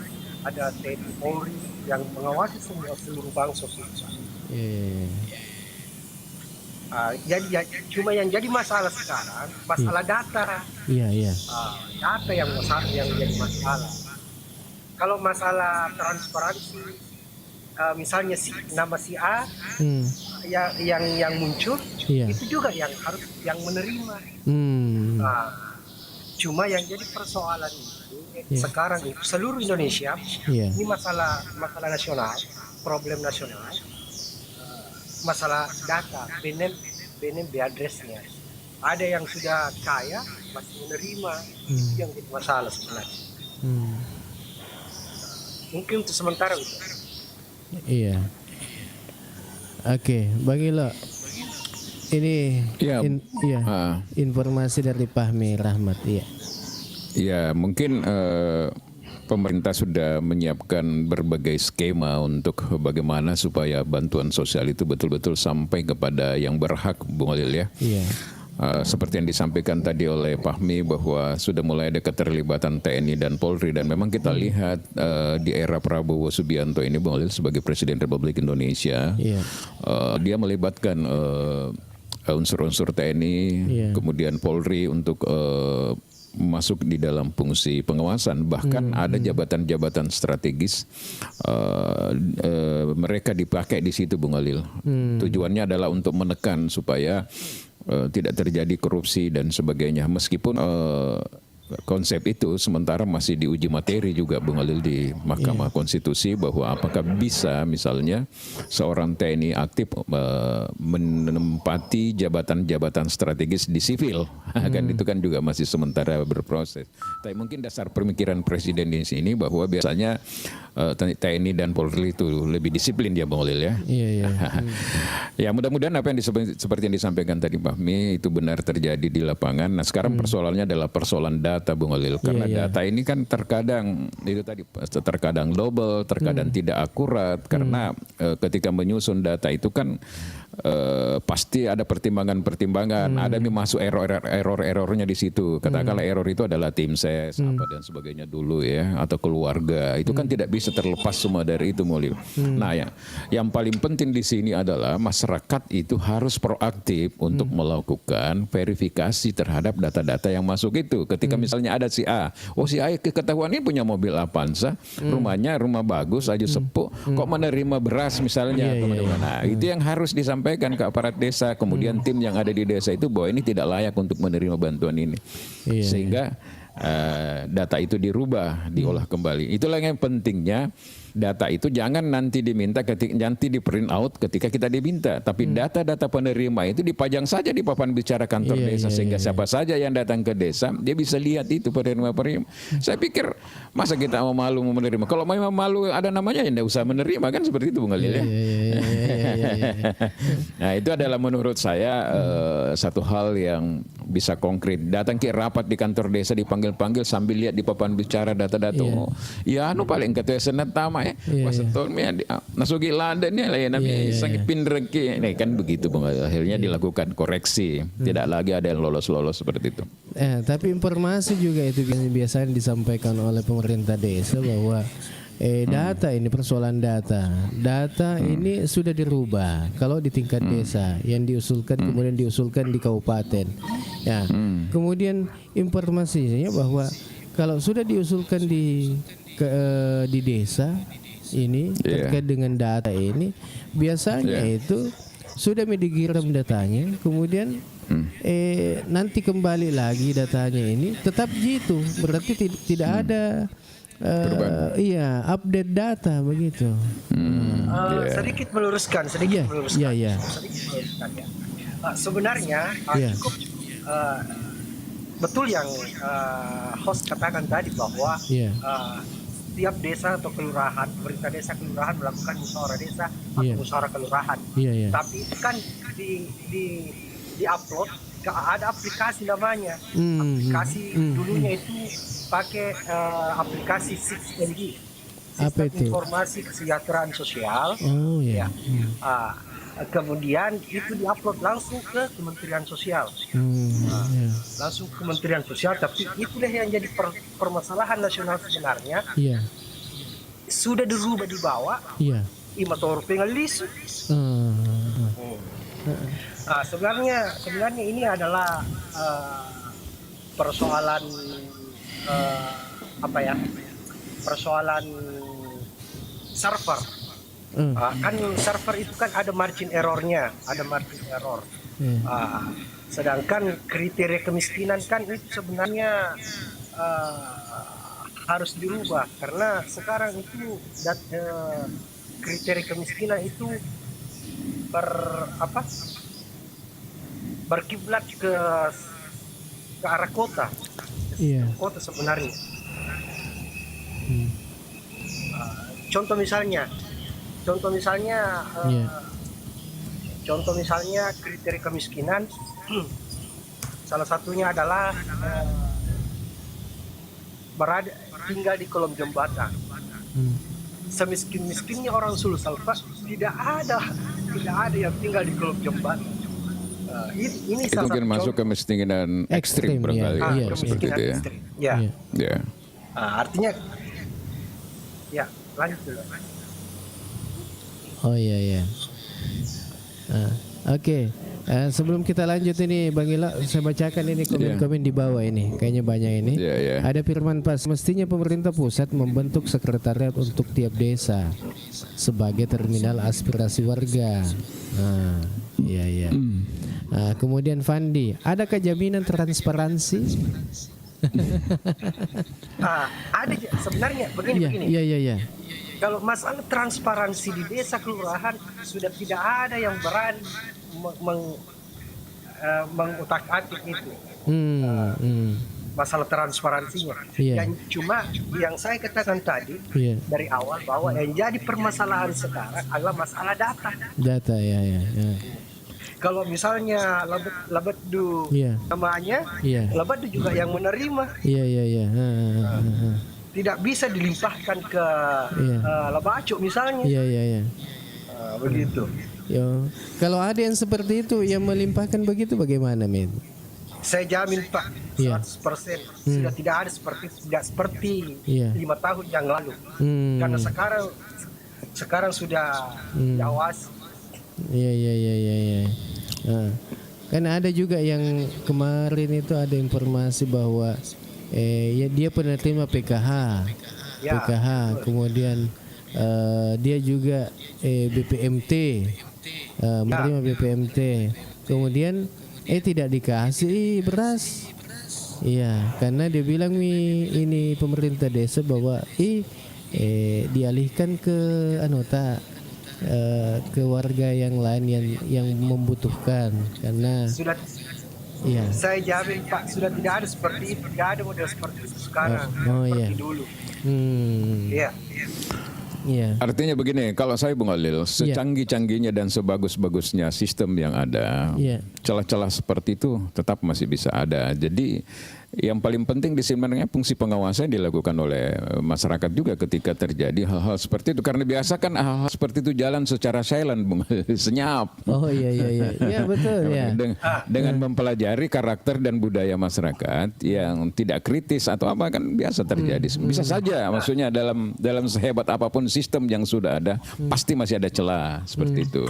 [SPEAKER 3] ada TNI Polri yang mengawasi seluruh bansos itu.
[SPEAKER 1] Iya.
[SPEAKER 3] Jadi cuma yang jadi masalah sekarang masalah data.
[SPEAKER 1] Iya.
[SPEAKER 3] Data yang jadi masalah. Kalau masalah transparansi, misalnya nama si A yang muncul, itu juga yang harus yang menerima. Cuma yang jadi persoalan itu sekarang itu seluruh Indonesia ini masalah nasional, problem nasional, masalah data, BNM address-nya. Ada yang sudah kaya masih menerima, itu yang jadi masalah sebenarnya. Mungkin untuk sementara itu.
[SPEAKER 1] Iya. Oke, Bang Ilo. Ini informasi dari Fahmi Rahmat. Iya.
[SPEAKER 2] Ya mungkin pemerintah sudah menyiapkan berbagai skema untuk bagaimana supaya bantuan sosial itu betul-betul sampai kepada yang berhak, Bung Holil ya.
[SPEAKER 1] Iya.
[SPEAKER 2] Seperti yang disampaikan tadi oleh Fahmi bahwa sudah mulai ada keterlibatan TNI dan Polri, dan memang kita lihat di era Prabowo Subianto ini Bung Holil sebagai Presiden Republik Indonesia, dia melibatkan unsur-unsur TNI, kemudian Polri untuk masuk di dalam fungsi pengawasan, bahkan ada jabatan-jabatan strategis mereka dipakai di situ Bung Holil. Tujuannya adalah untuk menekan supaya tidak terjadi korupsi dan sebagainya, meskipun konsep itu sementara masih diuji materi juga Bung Holil di Mahkamah Konstitusi, bahwa apakah bisa misalnya seorang TNI aktif menempati jabatan-jabatan strategis di sipil, kan itu kan juga masih sementara berproses. Tapi mungkin dasar pemikiran Presiden di sini bahwa biasanya TNI dan Polri itu lebih disiplin ya Bung Holil ya.
[SPEAKER 1] Iya.
[SPEAKER 2] Ya mudah-mudahan apa yang seperti yang disampaikan tadi Pak Mi itu benar terjadi di lapangan. Nah sekarang persoalannya adalah persoalan data Bung Holil, karena data ini kan terkadang itu tadi terkadang double, terkadang tidak akurat, karena ketika menyusun data itu kan pasti ada pertimbangan-pertimbangan, ada yang masuk error-errornya di situ. Katakanlah error itu adalah tim ses apa dan sebagainya dulu ya, atau keluarga. Itu kan tidak bisa terlepas semua dari itu Bung Holil. Nah ya, yang paling penting di sini adalah masyarakat itu harus proaktif untuk melakukan verifikasi terhadap data-data yang masuk itu. Ketika misalnya ada si A, si A ketahuan ini punya mobil Avanza, rumah bagus, aja sepuh, kok menerima beras misalnya, teman-teman. Nah, itu yang harus disampaikan ke aparat desa, kemudian tim yang ada di desa itu bahwa ini tidak layak untuk menerima bantuan ini, sehingga data itu dirubah, diolah kembali. Itulah yang pentingnya. Data itu jangan nanti diminta nanti di print out ketika kita diminta, tapi data-data penerima itu dipajang saja di papan bicara kantor desa, sehingga siapa saja yang datang ke desa dia bisa lihat itu penerima. Saya pikir masa kita mau malu menerima? Kalau memang malu ada namanya ya tidak usah menerima, kan seperti itu Bung Holil ya. Nah itu adalah menurut saya satu hal yang bisa konkret. Datang ke rapat di kantor desa dipanggil-panggil sambil lihat di papan bicara data-data. Paling ketua senat tama ya, Waseton nasugi ladan ya lah ya namanya sakit pinreki. Nah kan begitu Bung, akhirnya dilakukan koreksi. Tidak lagi ada yang lolos-lolos seperti itu.
[SPEAKER 1] Tapi informasi juga itu biasanya disampaikan oleh pemerintah desa bahwa data ini persoalan data ini sudah dirubah. Kalau di tingkat desa yang diusulkan kemudian diusulkan di kabupaten, ya. Kemudian informasinya bahwa kalau sudah diusulkan di desa ini terkait dengan data ini, biasanya itu sudah dikirim datanya, kemudian nanti kembali lagi datanya ini tetap gitu, berarti tidak ada update data begitu.
[SPEAKER 3] Sedikit meluruskan.
[SPEAKER 1] Sedikit meluruskan ya.
[SPEAKER 3] Sebenarnya cukup betul yang host katakan tadi bahwa tiap desa atau kelurahan, pemerintah desa kelurahan melakukan musyawarah desa atau musyawarah kelurahan. Tapi kan di upload ada aplikasi namanya. Aplikasi dulunya itu pakai aplikasi 6MD.
[SPEAKER 1] Apa itu?
[SPEAKER 3] Informasi Kesejahteraan Sosial. Kemudian itu diupload langsung ke Kementerian Sosial. Langsung ke Kementerian Sosial, tapi itulah yang jadi permasalahan nasional sebenarnya. Sudah dirubah di bawah. Imator pengalis. Sebenarnya ini adalah persoalan persoalan server. Kan server itu kan ada margin errornya, sedangkan kriteria kemiskinan kan itu sebenarnya harus dirubah, karena sekarang itu kriteria kemiskinan itu berkiblat ke arah kota. Kota sebenarnya. Contoh misalnya kriteria kemiskinan salah satunya adalah tinggal di kolong jembatan. Semiskin-miskinnya orang Sulsel, Pak, tidak ada yang tinggal di kolong jembatan. Ini
[SPEAKER 2] itu mungkin masuk ke kemiskinan ekstrim barangkali, seperti itu ya.
[SPEAKER 3] Artinya lanjut dulu.
[SPEAKER 1] Oke. Sebelum kita lanjut ini Bang Ila, saya bacakan ini komen-komen di bawah ini. Kayaknya banyak ini. Ada Firman Pas, mestinya pemerintah pusat membentuk sekretariat untuk tiap desa sebagai terminal aspirasi warga. Kemudian Fandi, adakah jaminan transparansi?
[SPEAKER 3] Ada sebenarnya begini.
[SPEAKER 1] Iya.
[SPEAKER 3] Kalau masalah transparansi di desa kelurahan sudah tidak ada yang berani mengutak-atik itu. Masalah transparansinya. Yang saya katakan tadi dari awal bahwa yang jadi permasalahan sekarang adalah masalah data. Kalau misalnya Labaddu namanya, Labaddu juga yang menerima. Tidak bisa dilimpahkan ke Labaco misalnya. Begitu.
[SPEAKER 1] Kalau ada yang seperti itu yang melimpahkan begitu bagaimana, Min?
[SPEAKER 3] Saya jamin Pak 100% sudah tidak ada seperti 5 tahun yang lalu. Karena sekarang sudah diawasi. Karena ada juga yang kemarin itu ada informasi bahwa dia penerima PKH, kemudian dia juga BPMT, menerima BPMT, kemudian tidak dikasih beras, karena dia bilang ini pemerintah desa bahwa dialihkan ke ke warga yang lain yang membutuhkan, karena saya jamin Pak sudah tidak ada seperti itu, tidak ada model seperti itu sekarang seperti dulu.
[SPEAKER 2] Artinya begini, kalau saya Bung Holil, secanggih-canggihnya dan sebagus-bagusnya sistem yang ada, celah-celah seperti itu tetap masih bisa ada. Jadi yang paling penting di sini sebenarnya fungsi pengawasan dilakukan oleh masyarakat juga ketika terjadi hal-hal seperti itu, karena biasa kan hal-hal seperti itu jalan secara silent, senyap.
[SPEAKER 1] Oh iya iya betul ya.
[SPEAKER 2] Dengan mempelajari karakter dan budaya masyarakat yang tidak kritis atau apa kan biasa terjadi. Bisa saja, maksudnya dalam sehebat apapun sistem yang sudah ada pasti masih ada celah seperti itu.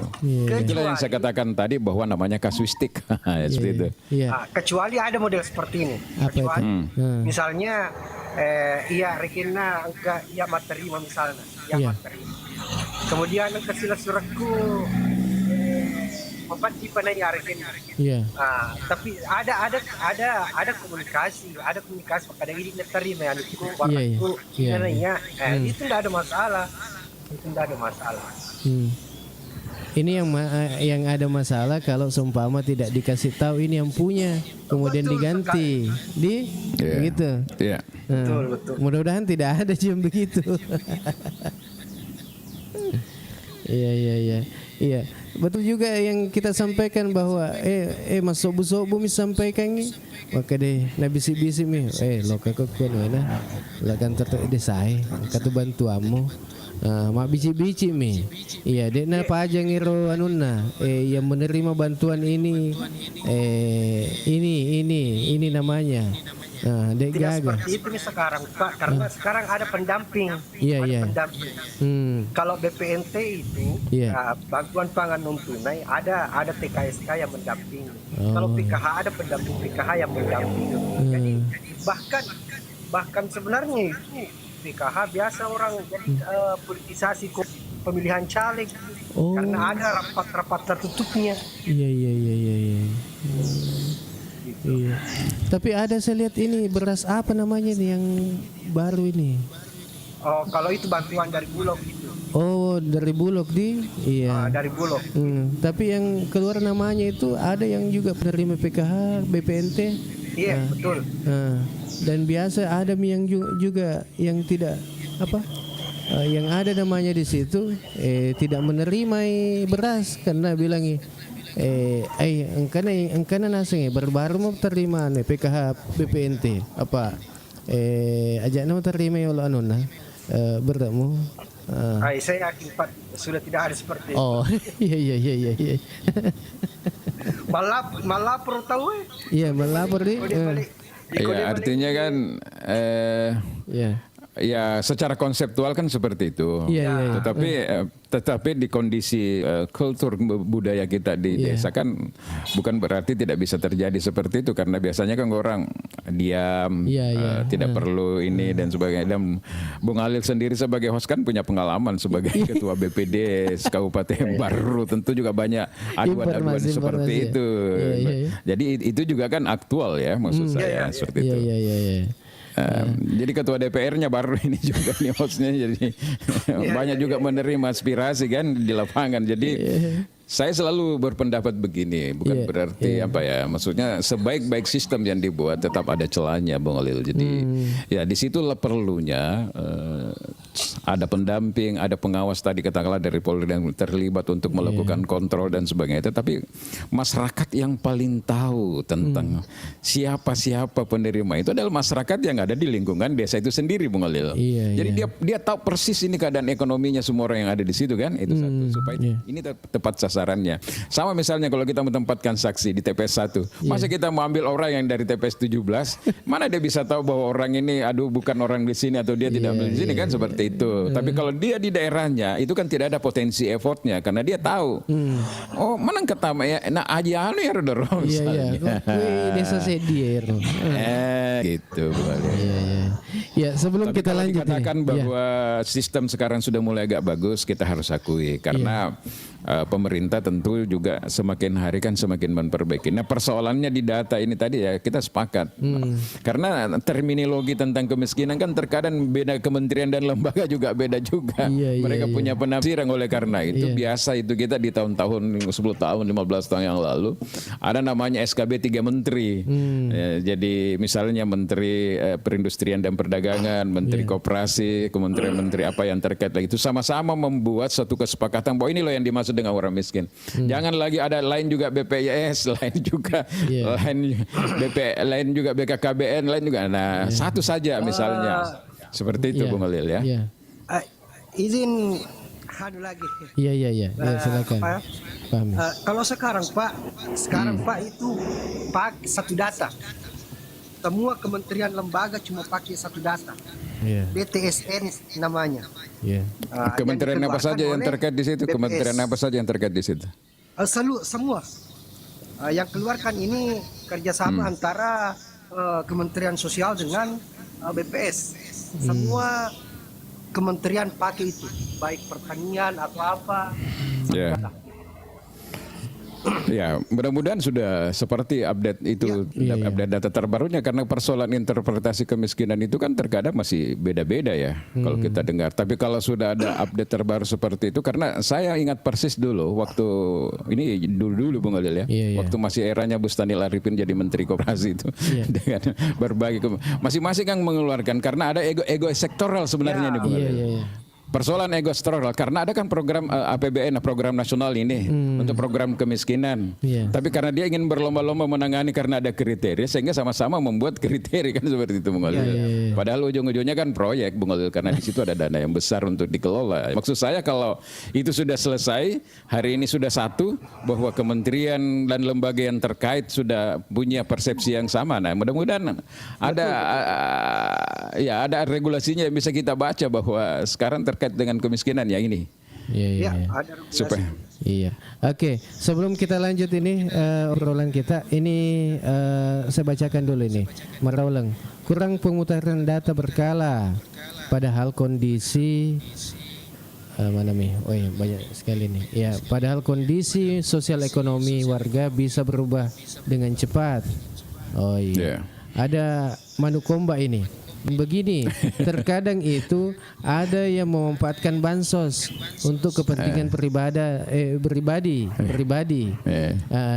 [SPEAKER 2] Itulah yang saya katakan tadi bahwa namanya kasuistik. Seperti itu.
[SPEAKER 3] Kecuali ada model seperti ini.
[SPEAKER 1] Apa itu?
[SPEAKER 3] Misalnya ia rekena angka ia materima misalnya, ia materima. Kemudian angka sila suratku empat di panai rekena. Tapi ada komunikasi pada ini terima yang itu waktu itu tidak ada masalah.
[SPEAKER 1] Ini yang ada masalah kalau seumpama tidak dikasih tahu ini yang punya, kemudian diganti, begitu.
[SPEAKER 2] Iya.
[SPEAKER 3] Betul.
[SPEAKER 1] Mudah-mudahan tidak ada jam begitu. Iya. Betul juga yang kita sampaikan bahwa mas sobu sampaikan ini, maka deh na bisi-bisi mi, lo kakak mana, lah kantor desai, katu bantuamu. Mak bici-bici mi. Iya, dek na pajang iro anuna yang menerima bantuan ini ini namanya. Dek
[SPEAKER 3] tidak
[SPEAKER 1] gaga.
[SPEAKER 3] seperti itu nih sekarang Pak, karena sekarang ada pendamping. Pendamping. Kalau BPNT itu bantuan pangan non tunai ada TKSK yang mendampingi. Kalau PKH ada pendamping PKH yang mendampingi. Jadi bahkan sebenarnya itu PKH biasa orang jadi politisasi pemilihan caleg karena ada rapat-rapat tertutupnya.
[SPEAKER 1] Iya. Tapi ada saya lihat ini beras apa namanya nih yang baru ini.
[SPEAKER 3] Kalau itu bantuan dari Bulog itu.
[SPEAKER 1] Dari Bulog
[SPEAKER 3] dari Bulog.
[SPEAKER 1] Tapi yang keluar namanya itu ada yang juga penerima PKH, BPNT.
[SPEAKER 3] Iya, betul.
[SPEAKER 1] Dan biasa ada yang juga yang tidak yang ada namanya di situ tidak menerima beras karena bilang engkana naseng baru mau terima PKH BPNT ajak nama terima ya Allah anuna bertemu.
[SPEAKER 3] Saya yakin Pak sudah tidak ada seperti itu.
[SPEAKER 1] Iya.
[SPEAKER 3] Malah perlu tahu
[SPEAKER 1] Iya, melapor di.
[SPEAKER 2] Ya, artinya kan ya secara konseptual kan seperti itu.
[SPEAKER 1] Iya.
[SPEAKER 2] Tetapi di kondisi kultur budaya kita di desa kan bukan berarti tidak bisa terjadi seperti itu, karena biasanya kan orang diam, tidak perlu ini dan sebagainya. Dan Bung Halil sendiri sebagai host kan punya pengalaman sebagai ketua BPD Kabupaten Baru, tentu juga banyak aduan-aduan seperti itu. Jadi itu juga kan aktual ya, maksud saya seperti itu.
[SPEAKER 1] Iya.
[SPEAKER 2] Jadi ketua DPR-nya baru ini juga nih hostnya, jadi banyak juga menerima aspirasi kan di lapangan. Jadi saya selalu berpendapat begini, bukan berarti maksudnya sebaik-baik sistem yang dibuat tetap ada celahnya, Bung Halil. Jadi ya disitulah perlunya ada pendamping, ada pengawas tadi katakanlah dari Polri yang terlibat untuk melakukan kontrol dan sebagainya. Tetapi masyarakat yang paling tahu tentang siapa penerima itu adalah masyarakat yang ada di lingkungan desa itu sendiri, Bung Halil. Jadi dia tahu persis ini keadaan ekonominya semua orang yang ada di situ kan. Itu satu, supaya ini tepat sasarannya. Sama misalnya kalau kita menempatkan saksi di TPS 1, masa kita mau ambil orang yang dari TPS 17, mana dia bisa tahu bahwa orang ini bukan orang di sini atau dia tidak ambil di sini kan, seperti itu. Tapi kalau dia di daerahnya itu kan tidak ada potensi effortnya karena dia tahu. Mana ketama ya, nah aja ya dorong misalnya.
[SPEAKER 1] Desa sedia
[SPEAKER 2] gitu.
[SPEAKER 1] Ya, sebelum
[SPEAKER 2] tapi
[SPEAKER 1] kita lanjut
[SPEAKER 2] dikatakan bahwa sistem sekarang sudah mulai agak bagus, kita harus akui karena pemerintah tentu juga semakin hari kan semakin memperbaiki. Nah, persoalannya di data ini tadi ya kita sepakat. Karena terminologi tentang kemiskinan kan terkadang beda kementerian dan lembaga juga beda juga. Mereka punya penafsiran, oleh karena itu biasa itu kita di tahun-tahun 10 tahun, 15 tahun yang lalu ada namanya SKB 3 menteri. Jadi misalnya Menteri Perindustrian dan Perdagangan, Menteri Koperasi, Kementerian-menteri apa yang terkait lagi itu sama-sama membuat satu kesepakatan bahwa ini loh yang dimaksud dimaksud dengan orang miskin. Jangan lagi ada lain juga BPJS, lain juga lain lain juga BKKBN, lain juga. Nah, satu saja misalnya. Seperti itu Bung Khalil ya.
[SPEAKER 3] Izin lagi.
[SPEAKER 1] Iya, silakan.
[SPEAKER 3] Kalau sekarang Pak itu pakai satu data. Semua kementerian lembaga cuma pakai satu data. BTSN namanya.
[SPEAKER 2] Kementerian apa saja yang terkait di situ?
[SPEAKER 3] BPS.
[SPEAKER 2] Kementerian apa saja yang terkait di situ?
[SPEAKER 3] Semua. Yang keluarkan ini kerjasama antara Kementerian Sosial dengan BPS. Semua kementerian pakai itu, baik pertanian atau apa.
[SPEAKER 2] Ya, mudah-mudahan sudah seperti update itu, update data terbarunya, karena persoalan interpretasi kemiskinan itu kan terkadang masih beda-beda ya kalau kita dengar. Tapi kalau sudah ada update terbaru seperti itu, karena saya ingat persis dulu waktu ini dulu Bung Khalil ya, waktu masih eranya Bustanil Arifin jadi Menteri Koperasi itu dengan berbagai masing-masing yang mengeluarkan, karena ada ego sektoral sebenarnya nih Bung Khalil. Persoalan ego struktural karena ada kan program APBN, program nasional ini untuk program kemiskinan. Tapi karena dia ingin berlomba-lomba menangani karena ada kriteria, sehingga sama-sama membuat kriteria kan seperti itu Bung Khalil. Padahal ujung-ujungnya kan proyek Bung Khalil, karena di situ ada dana yang besar untuk dikelola. Maksud saya kalau itu sudah selesai, hari ini sudah satu, bahwa kementerian dan lembaga yang terkait sudah punya persepsi yang sama. Nah, mudah-mudahan ada regulasinya yang bisa kita baca bahwa sekarang terkait dengan kemiskinan ya ini.
[SPEAKER 3] Ada
[SPEAKER 2] supaya.
[SPEAKER 1] Oke, sebelum kita lanjut ini obrolan kita, ini saya bacakan dulu ini. Maraulang, kurang pemutaran data berkala, padahal kondisi banyak sekali nih. Ya, padahal kondisi sosial ekonomi warga bisa berubah dengan cepat. Ada Manukomba ini. Begini, terkadang itu ada yang memanfaatkan bansos untuk kepentingan pribadi.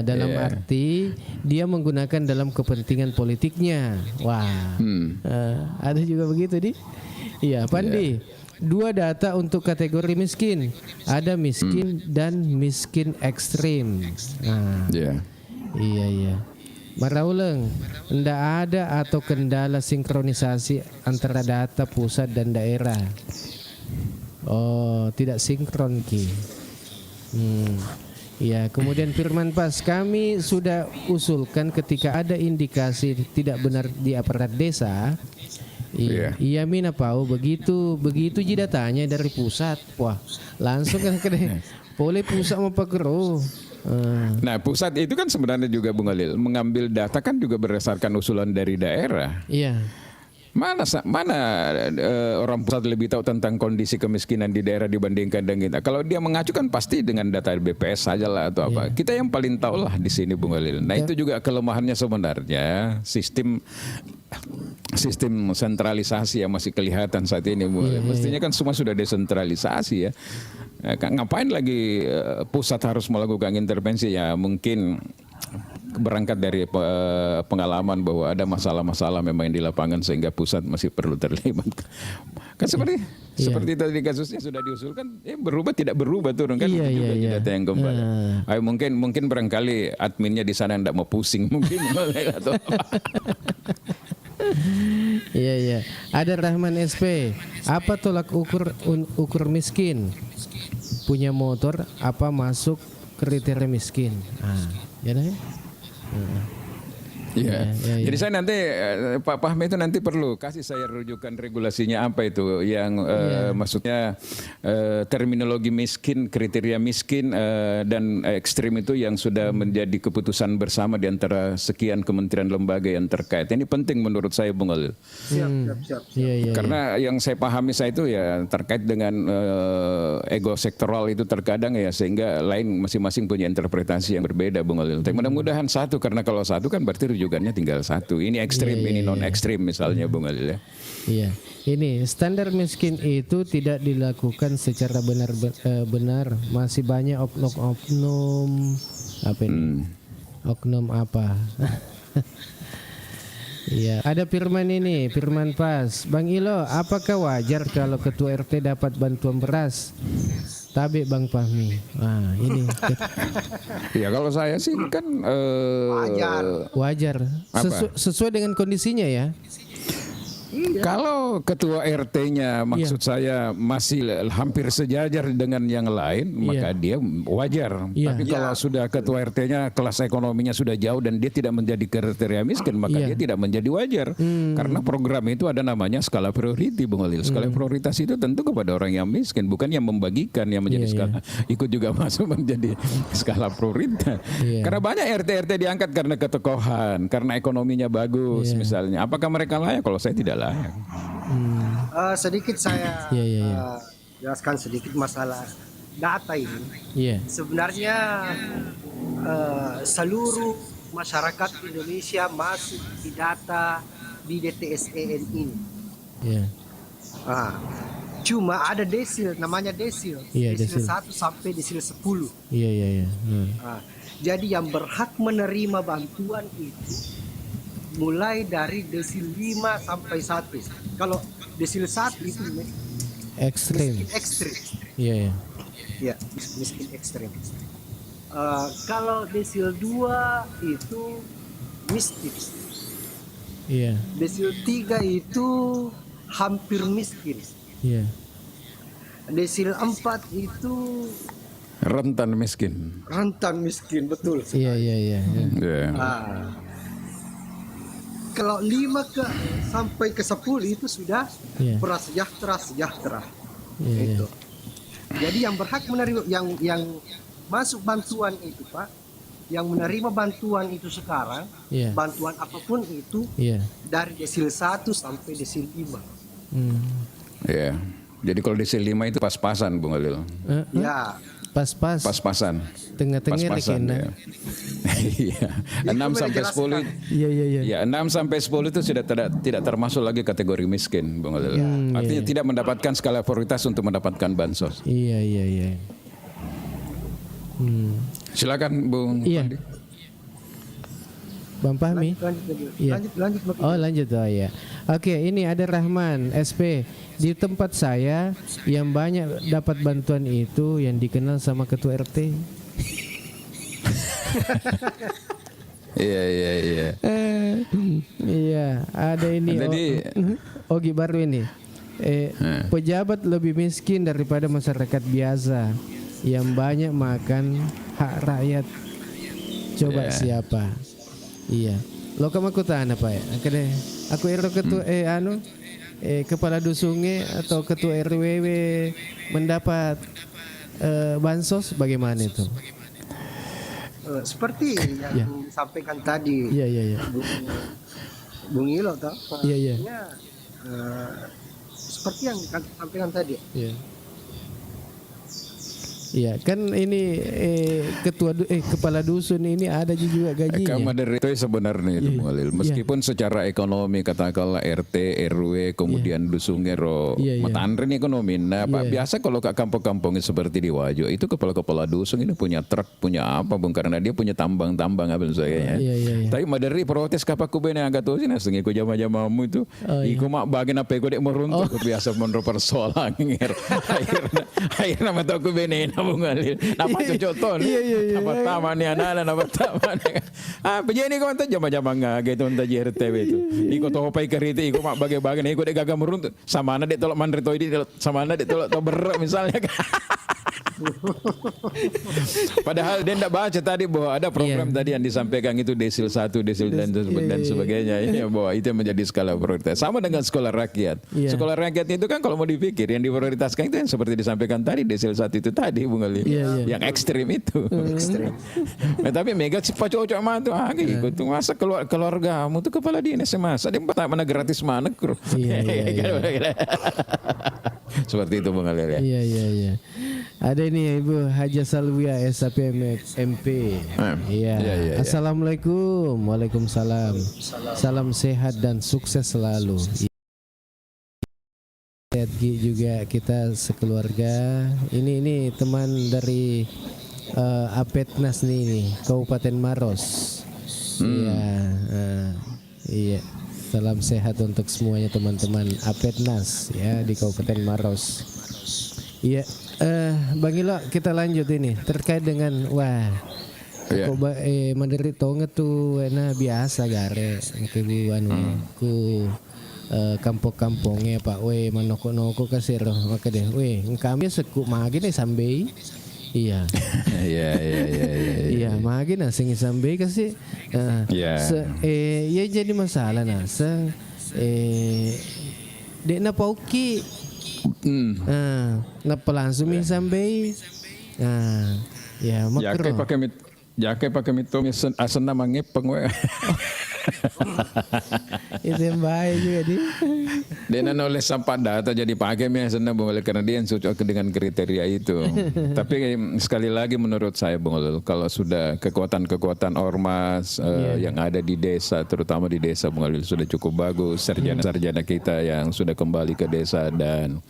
[SPEAKER 1] Dalam arti dia menggunakan dalam kepentingan politiknya. Ada juga begitu di. Iya, Pandi. Dua data untuk kategori miskin. Ada miskin dan miskin ekstrim. Iya. Marauleng, tidak ada atau kendala sinkronisasi antara data pusat dan daerah. Tidak sinkron ki. Kemudian Firman Pas, kami sudah usulkan ketika ada indikasi tidak benar di aparat desa. Iya mina pau begitu ji datanya dari pusat. Wah, langsung kan boleh pusat mau pakero.
[SPEAKER 2] Nah, pusat itu kan sebenarnya juga Bung Khalil mengambil data kan juga berdasarkan usulan dari daerah. Mana orang pusat lebih tahu tentang kondisi kemiskinan di daerah dibandingkan dengan kita. Kalau dia mengajukan pasti dengan data BPS saja lah atau apa. Kita yang paling tahu lah di sini Bung Khalil. Nah, itu juga kelemahannya sebenarnya sistem sentralisasi yang masih kelihatan saat ini Bung Khalil. Mestinya kan semua sudah desentralisasi ya. Ngapain lagi pusat harus melakukan intervensi ya? Mungkin berangkat dari pengalaman bahwa ada masalah-masalah memang di lapangan sehingga pusat masih perlu terlibat. Kan seperti tadi kasusnya sudah diusulkan, berubah tidak berubah turun kan juga data yang kembali. Mungkin barangkali adminnya di sana tidak mau pusing mungkin atau apa.
[SPEAKER 1] Ada Rahman SP. Apa tolak ukur miskin? Punya motor apa masuk kriteria miskin? Jadi saya nanti Pak Fahmi itu nanti perlu kasih saya rujukan regulasinya apa itu yang maksudnya terminologi miskin, kriteria miskin dan ekstrim itu yang sudah menjadi keputusan bersama di antara sekian kementerian lembaga yang terkait. Ini penting menurut saya Bung Khalil.
[SPEAKER 3] Siap.
[SPEAKER 2] Karena yang saya pahami saya itu ya terkait dengan ego sektoral itu terkadang ya sehingga lain masing-masing punya interpretasi yang berbeda Bung Khalil. Tapi mudah-mudahan satu, karena kalau satu kan berarti rujukannya tinggal satu. Ini ekstrim, ini non ekstrim misalnya Bung Khalil ya. Ini standar miskin itu tidak dilakukan secara benar. Masih banyak oknum apa ini? Oknum apa? Ada Firman Pas. Bang Ilo, apakah wajar kalau ketua RT dapat bantuan beras
[SPEAKER 1] Tabe Bang Fahmi. Nah, ini
[SPEAKER 2] Ya kalau saya sih kan
[SPEAKER 3] wajar.
[SPEAKER 1] wajar. Sesuai dengan kondisinya ya.
[SPEAKER 2] kalau ketua RT-nya maksud saya masih hampir sejajar dengan yang lain, maka dia wajar.
[SPEAKER 1] Iya.
[SPEAKER 2] Tapi kalau sudah ketua RT-nya kelas ekonominya sudah jauh dan dia tidak menjadi kriteria miskin, maka dia tidak menjadi wajar. Karena program itu ada namanya skala priority, Bung Olil. Skala prioritas itu tentu kepada orang yang miskin, bukan yang membagikan yang menjadi skala. Ikut juga masuk menjadi skala prioritas. Karena banyak RT-RT diangkat karena ketokohan, karena ekonominya bagus misalnya. Apakah mereka layak? Kalau saya tidak layak.
[SPEAKER 3] Sedikit saya jelaskan sedikit masalah data ini. Sebenarnya seluruh masyarakat Indonesia masuk di data di DTSEN ini. Cuma ada desil, namanya desil. Desil 1 sampai desil 10. Jadi yang berhak menerima bantuan itu mulai dari desil 5 sampai 1. Kalau desil 1 itu
[SPEAKER 1] Ekstrim.
[SPEAKER 3] Miskin ekstrim. Kalau desil 2 itu miskin. Desil 3 itu hampir miskin. Desil 4 itu
[SPEAKER 2] rentan miskin.
[SPEAKER 3] Betul. Kalau 5 sampai ke 10 itu sudah prasejahtera. Itu. Jadi yang berhak menerima yang masuk bantuan itu, Pak, yang menerima bantuan itu sekarang, bantuan apapun itu dari desil 1 sampai desil 5.
[SPEAKER 2] Jadi kalau desil 5 itu pas-pasan, Bung Olil. Pas-pasan.
[SPEAKER 1] Tengah-tengah
[SPEAKER 2] ya. Iya. 6 sampai 10. Ya, 6 sampai 10 itu sudah tidak termasuk lagi kategori miskin, Bung Olil. Artinya tidak mendapatkan skala prioritas untuk mendapatkan bansos. Silakan, Bung.
[SPEAKER 1] Bang Fahmi. Lanjut. Oke, ini ada Rahman SP. Di tempat saya yang banyak dapat bantuan itu yang dikenal sama ketua RT. Iya, ada ini. Ogi baru ini. Pejabat lebih miskin daripada masyarakat biasa yang banyak makan hak rakyat. Coba siapa? Lo kamu aku tahan apa ya? Aku ketua kepala dusunge atau ketua RW mendapat bansos bagaimana itu?
[SPEAKER 3] Seperti yang disampaikan tadi. Bung Ilo toh. Seperti yang disampaikan tadi. Iya, kan ini kepala dusun ini ada juga gajinya.
[SPEAKER 2] Kader itu sebenarnya itu Mulil. Meskipun secara ekonomi katakanlah RT, RW, kemudian dusungnya matandren ekonomi. Nah, Pak biasa kalau ke kampung-kampung seperti di Wajo itu kepala-kepala dusun ini punya truk, punya apa Bung, karena dia punya tambang-tambang apa sebagainya. Tapi maderi protes kapaku bene agak tuh sih naseng iku jama-jamamu itu. Iku mak bagian apa iku dek meruntuh biasa menurut persoalan. Akhirnya mata aku bene Bung Alil, nama cocoton, nama taman ni anak, nama taman. Begini kau entah jama-jama ngage tu entah JRTW itu. Iko toh pai keriti, iko mak bagai-bagai, iko dek gagam meruntuh. Sama anak dek tolak mandri toidi, sama anak dek tolak to berak misalnya. Padahal dia tidak baca tadi bahwa ada program tadi yang disampaikan itu desil 1, desil dan sebagainya. Ini bahwa itu menjadi skala prioritas. Sama dengan sekolah rakyat. Sekolah rakyat itu kan kalau mau dipikir yang diprioritaskan itu yang seperti disampaikan tadi desil 1 itu tadi Bung Ali. Yang ekstrim itu. Nah, tapi mega sih cocok mah tuh ikut tuh masa keluargamu tuh kepala dinas masa dia mana gratis mana kru. Seperti itu Bung Ali ya.
[SPEAKER 1] Iya. Ada ini Ibu Haja Salwia SAP MP. Assalamualaikum. Waalaikumsalam. Salam sehat dan sukses selalu. Lihat juga kita sekeluarga. Ini teman dari Apetnas nih, Kabupaten Maros. Iya. Salam sehat untuk semuanya teman-teman Apetnas ya di Kabupaten Maros. Iya. Bang Ilo, kita lanjut ini terkait dengan
[SPEAKER 2] Iya.
[SPEAKER 1] Kok menderit tonge tuh biasa gare kebuan ku kampung-kampungnya Pak manoko-noko kasir maka deh kami sekuk magi nih sampai iya iya magi nah singi sampai kasih ya jadi masalah dek na pauki na langsung sampai ya makro
[SPEAKER 2] Jake pakai mitom asan namanya pengwe.
[SPEAKER 1] Itu yang baik juga di.
[SPEAKER 2] Dia nulis sampah data jadi pakai misalnya boleh karena dia yang cocok dengan kriteria itu. Tapi sekali lagi menurut saya Bung, kalau sudah kekuatan ormas yang ada di desa, terutama di desa Bung Alil sudah cukup bagus, sarjana-sarjana kita yang sudah kembali ke desa dan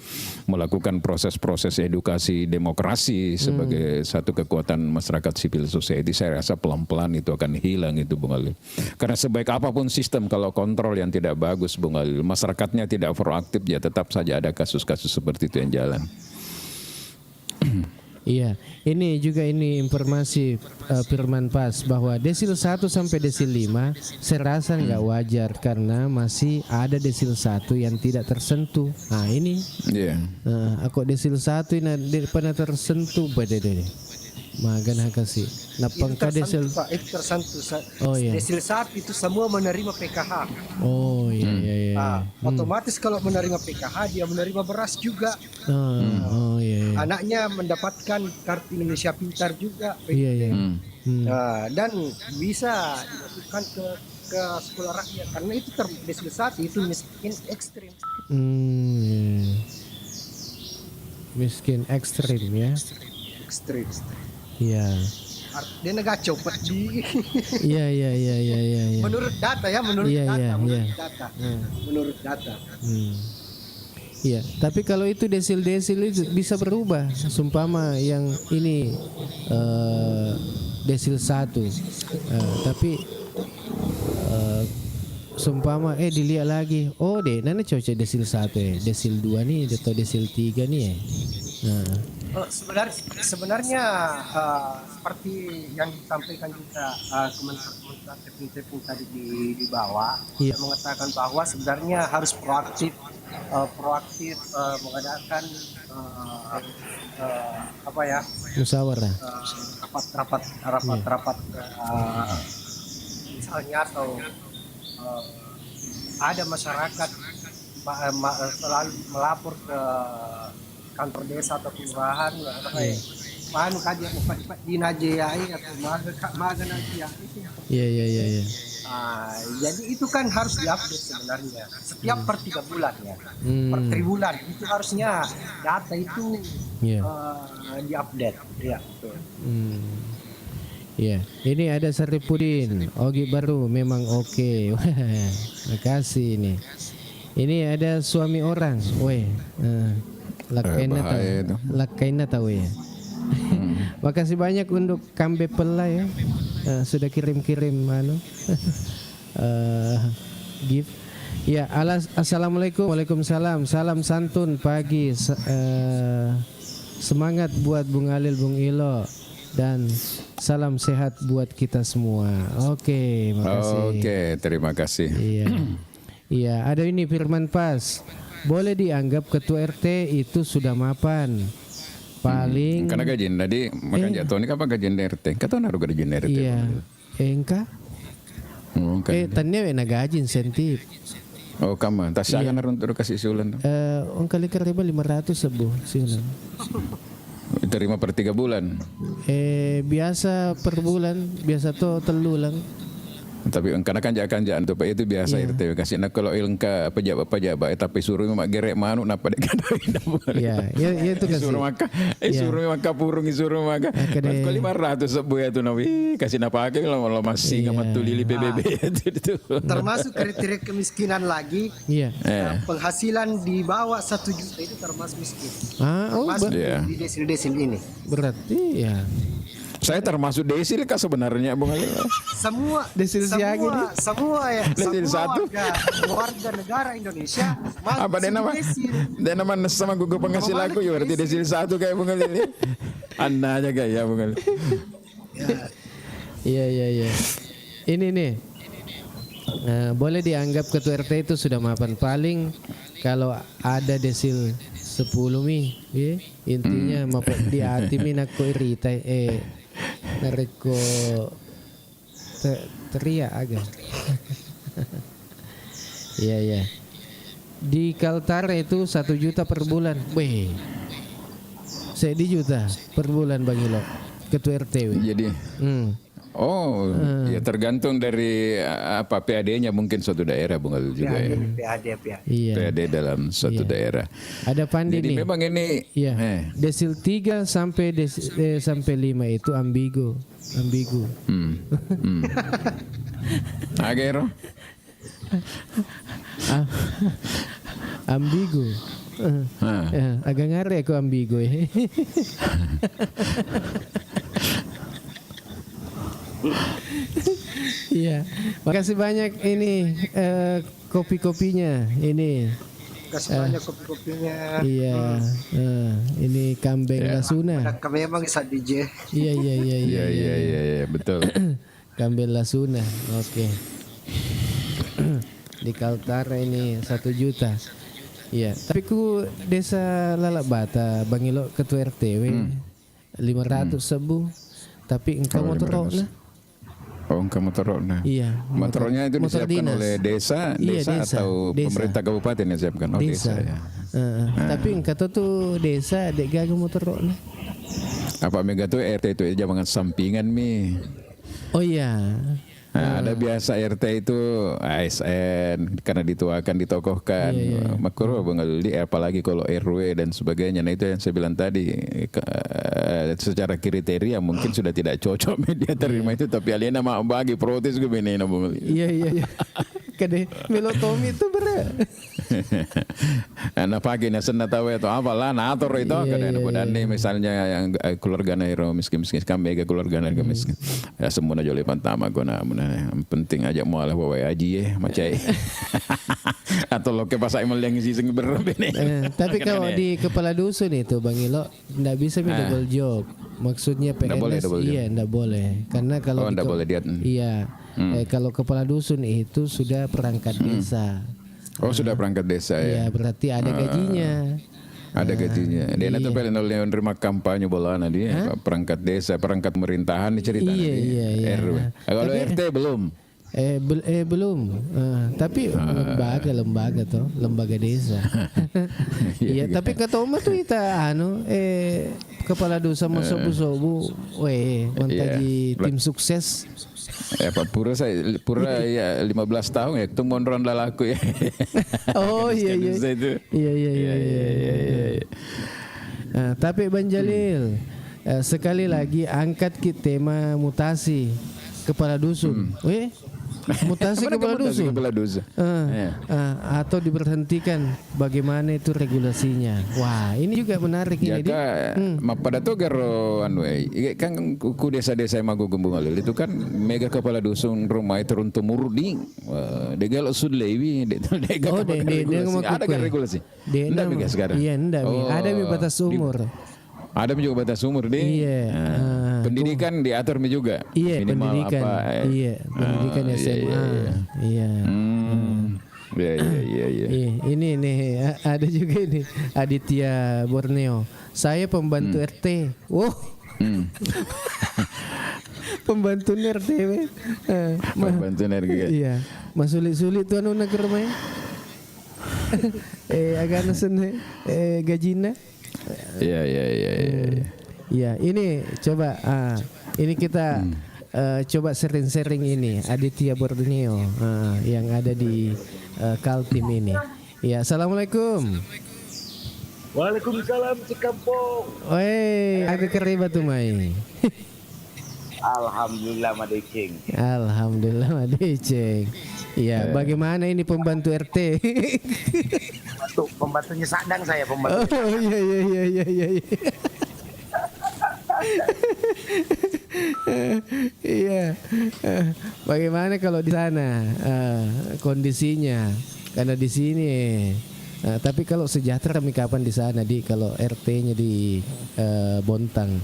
[SPEAKER 2] melakukan proses-proses edukasi demokrasi sebagai satu kekuatan masyarakat civil society. Saya rasa pelan-pelan itu akan hilang itu Bung Alil. Karena sebaik apapun sistem kalau kontrol yang tidak bagus Bung Alil, masyarakatnya tidak proaktif ya tetap saja ada kasus-kasus seperti itu yang jalan.
[SPEAKER 1] Iya, ini informasi Firman Pas bahwa desil 1 sampai desil 5 saya rasa nggak wajar karena masih ada desil 1 yang tidak tersentuh. Nah ini, aku desil 1 ini pernah tersentuh pada deh. Magan kasih. Napangka desil
[SPEAKER 3] itu tersentuh.
[SPEAKER 1] iya.
[SPEAKER 3] Desil 1 itu semua menerima PKH.
[SPEAKER 1] Oh iya.
[SPEAKER 3] Otomatis kalau menerima PKH dia menerima beras juga.
[SPEAKER 1] Iya.
[SPEAKER 3] Anaknya mendapatkan kartu Indonesia Pintar juga.
[SPEAKER 1] Iya.
[SPEAKER 3] Dan bisa dimasukkan ke sekolah rakyat karena itu desil 1 itu miskin ekstrim.
[SPEAKER 1] Miskin ekstrim ya.
[SPEAKER 3] Ekstrim.
[SPEAKER 1] Iya.
[SPEAKER 3] Dia negara copet di.
[SPEAKER 1] Iya.
[SPEAKER 3] Menurut data ya, menurut data.
[SPEAKER 1] Iya, tapi kalau itu desil-desil itu bisa berubah. Sumpama yang ini desil 1, tapi sumpama dilihat lagi. Oh deh, nana cocok desil 1 desil 2 nih atau desil 3 nih ya. Nah.
[SPEAKER 3] Sebenarnya seperti yang disampaikan juga komentar tepung tadi di bawah, mengatakan bahwa sebenarnya harus proaktif mengadakan
[SPEAKER 1] musyawarah,
[SPEAKER 3] rapat misalnya atau ada masyarakat selalu melapor ke kantor desa atau kelurahan manu kaji di najeyai atau maga najeyai itu.
[SPEAKER 1] Iya.
[SPEAKER 3] Jadi itu kan harus diupdate sebenarnya setiap per 3 bulan ya. Per 3 bulan itu harusnya data itu diupdate ya betul.
[SPEAKER 1] Iya, ini ada Saripudin, Ogi baru memang oke. Makasih ini. Ini ada suami orang, Lakaina tahu ya. Makasih banyak untuk Kambe Pela ya. Sudah kirim-kirim gift. Ya, assalamualaikum. Waalaikumsalam. Salam santun pagi. Semangat buat Bung Alil, Bung Ilo, dan salam sehat buat kita semua. Oke, makasih.
[SPEAKER 2] Oke, terima kasih.
[SPEAKER 1] Iya, ada ini Firman Pas. Boleh dianggap ketua RT itu sudah mapan. Paling
[SPEAKER 2] karena gajian tadi makanya jatuh ini kapan gajian RT? Kata naruh gajian RT.
[SPEAKER 1] Iya. Engka? Tanya na gajin sentip.
[SPEAKER 2] Oh, kamu tas akan naruh kasih sulan.
[SPEAKER 1] Kali kerja 500 sebuh sulan.
[SPEAKER 2] Terima per 3 bulan.
[SPEAKER 1] Biasa per bulan, biasa tuh telu lang.
[SPEAKER 2] Tapi karena kan jangan tuh Pak itu biasa RT kasih nak kalau ilengka pejabat tapi suruh mak gerek manu napa dek
[SPEAKER 1] Iya itu kasih.
[SPEAKER 2] Suruh maka purung suruh maka. Kali 500 sebuah itu nabi kasih napa pakai kalau masih ngamat tulili PBB itu.
[SPEAKER 3] Termasuk kriteria kemiskinan lagi.
[SPEAKER 1] Iya.
[SPEAKER 3] Penghasilan di bawah 1 juta itu termasuk miskin.
[SPEAKER 1] Termasuk
[SPEAKER 3] di desil-desil ini.
[SPEAKER 1] Berarti ya.
[SPEAKER 2] Saya termasuk desil kah sebenarnya Bung Ali?
[SPEAKER 3] Semua
[SPEAKER 1] Desil Siagi nih.
[SPEAKER 3] semua ya
[SPEAKER 2] Desil
[SPEAKER 3] semua
[SPEAKER 2] satu.
[SPEAKER 3] warga negara Indonesia
[SPEAKER 2] Apa dia nama? Dia nama sama gugur penghasil
[SPEAKER 3] Nama
[SPEAKER 2] aku ya berarti desil 1 kayak Bung Ali. Anda aja kayak Bung Ali.
[SPEAKER 1] Iya. Ini nih. Boleh dianggap ketua RT itu sudah mapan paling kalau ada desil 10 mi, ya. Intinya mapan di hati mi nako irita nareko teriak agak. Iya. Di Kaltar itu 1 juta per bulan. Weh. 1 juta per bulan Bang Ilo. Ketua RT.
[SPEAKER 2] Jadi ya tergantung dari apa PAD-nya mungkin suatu daerah Bung Ali juga ya.
[SPEAKER 3] PAD.
[SPEAKER 1] Iya.
[SPEAKER 2] PAD dalam suatu daerah.
[SPEAKER 1] Ada Pandi
[SPEAKER 2] Jadi
[SPEAKER 1] nih.
[SPEAKER 2] memang ini
[SPEAKER 1] Iya. Desil 3 sampai 5 itu ambigu.
[SPEAKER 2] Agero.
[SPEAKER 1] Ambigu. Agak ngare aku ambigu ya. Iya. Makasih banyak ini kopi-kopinya ini.
[SPEAKER 3] Kasih banyak kopi-kopinya.
[SPEAKER 1] Iya. Ini kambing lasuna.
[SPEAKER 3] Kami emang bisa DJ.
[SPEAKER 2] Iya, betul.
[SPEAKER 1] Kambing lasuna. Oke. Di Kaltar ini 1 juta. Iya. Tapi ku desa Lalak Bata, Bang Ilo ketua RTW 500 sebu. Tapi engkau motor nah.
[SPEAKER 2] Engkau motor nah.
[SPEAKER 1] Iya.
[SPEAKER 2] Motornya itu
[SPEAKER 1] motor
[SPEAKER 2] disiapkan
[SPEAKER 1] dinas.
[SPEAKER 2] oleh desa atau pemerintah kabupaten yang siapkan. Oh, desa ya.
[SPEAKER 1] Tapi engkau tuh desa dek gagal motor nah.
[SPEAKER 2] Apa mega tuh RT itu jangan sampingan mi.
[SPEAKER 1] Oh iya.
[SPEAKER 2] Ada biasa RT itu ASN karena dituakan ditokohkan. Makro Bang Ali apalagi kalau RW dan sebagainya. Nah itu yang saya bilang tadi secara kriteria mungkin sudah tidak cocok media terima itu tapi aliena mau bagi protes gue ini Bang Ali.
[SPEAKER 1] Iya. Kade melotomi itu berat.
[SPEAKER 2] Nah pagi nih senang tahu itu apalah nator itu kadang dan misalnya yang keluarga nairo miskin kan mega keluarga nairo miskin ya semua joli pantama guna yang penting aja mau lah bawa aji macai atau lo ke pasai meleng sih sing berbeda.
[SPEAKER 1] Tapi kalau di kepala dusun itu Bang Ilo ndak bisa double job. Maksudnya PNS ndak boleh karena kalau
[SPEAKER 2] ndak boleh dia.
[SPEAKER 1] Iya. Kalau kepala dusun itu sudah perangkat desa.
[SPEAKER 2] Oh sudah perangkat desa ya.
[SPEAKER 1] Iya berarti ada gajinya.
[SPEAKER 2] Ada gajinya. Dia nanti paling oleh menerima kampanye bola dia perangkat desa, perangkat pemerintahan diceritakan.
[SPEAKER 1] Iya.
[SPEAKER 2] RW. Kalau RT belum.
[SPEAKER 1] Belum. Tapi lembaga toh, lembaga desa. Iya, tapi ketoma tuh kita kepala dosa sobu-sobu, montaji tim sukses.
[SPEAKER 2] Pak Pura ya 15 tahun ya ketemu mondron lalaku ya.
[SPEAKER 1] Oh iya. Tapi Bang Jalil sekali lagi angkat tema mutasi kepala dusun. Mutasi kepala dusun. Atau diberhentikan bagaimana itu regulasinya. Wah, ini juga menarik ini.
[SPEAKER 2] Pada tuh garo kan ku desa-desa yang magu Gumbung Alil itu kan mega kepala dusun rumah itu runtuh murdi. Degal sudlewi ada kan regulasi. Enggak sekarang.
[SPEAKER 1] Iya, enggak. Ada batas umur.
[SPEAKER 2] Ada juga batas umur deh.
[SPEAKER 1] Iya.
[SPEAKER 2] Pendidikan diatur juga.
[SPEAKER 1] Iya,
[SPEAKER 2] minimal
[SPEAKER 1] pendidikan.
[SPEAKER 2] Iya.
[SPEAKER 1] Pendidikan SMA. Iya.
[SPEAKER 2] Iya.
[SPEAKER 1] Ini nih ada juga ini Aditya Borneo. Saya pembantu RT. Pembantu RT.
[SPEAKER 2] Pembantu RT.
[SPEAKER 1] Iya. Masulit-sulit tuh anu nak rumah. Agak nasen gajina.
[SPEAKER 2] Iya.
[SPEAKER 1] Ya, ini coba ini kita coba sering-sering ini Aditya Borneo yang ada di Kaltim ini. Ya, assalamualaikum.
[SPEAKER 4] Waalaikumsalam Cikampong.
[SPEAKER 1] Agak keribat tuh Mai.
[SPEAKER 4] Alhamdulillah Madeceng.
[SPEAKER 1] Alhamdulillah Madeceng. Iya, bagaimana ini pembantu RT?
[SPEAKER 4] Pembantunya Sadang saya pembantu.
[SPEAKER 1] Oh iya. Iya. Bagaimana kalau di sana kondisinya? Karena di sini. Tapi kalau sejahtera kami kapan di sana di kalau RT-nya di Bontang.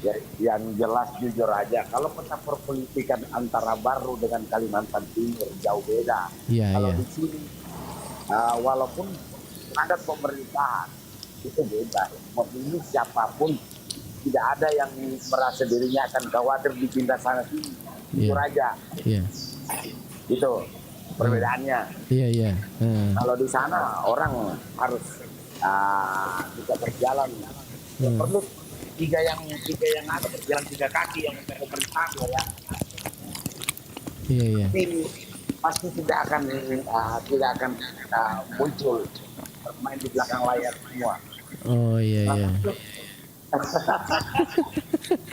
[SPEAKER 4] Ya, yang jelas jujur aja, kalau peta perpolitikan antara Baru dengan Kalimantan Timur jauh beda.
[SPEAKER 1] Iya,
[SPEAKER 4] Kalau
[SPEAKER 1] iya.
[SPEAKER 4] di sini, walaupun ada pemerintahan itu beda. Memilih siapapun, tidak ada yang merasa dirinya akan khawatir dipindah sana sini. Jujur aja,
[SPEAKER 1] Iya.
[SPEAKER 4] itu perbedaannya.
[SPEAKER 1] Iya, iya.
[SPEAKER 4] Kalau di sana orang harus bisa berjalan. Ya, perlu tiga yang ada berjalan 3 kaki yang pemerintahan ya.
[SPEAKER 1] Iya, iya.
[SPEAKER 4] Tim pasti tidak akan muncul bermain di belakang layar semua.
[SPEAKER 1] Oh, iya, iya.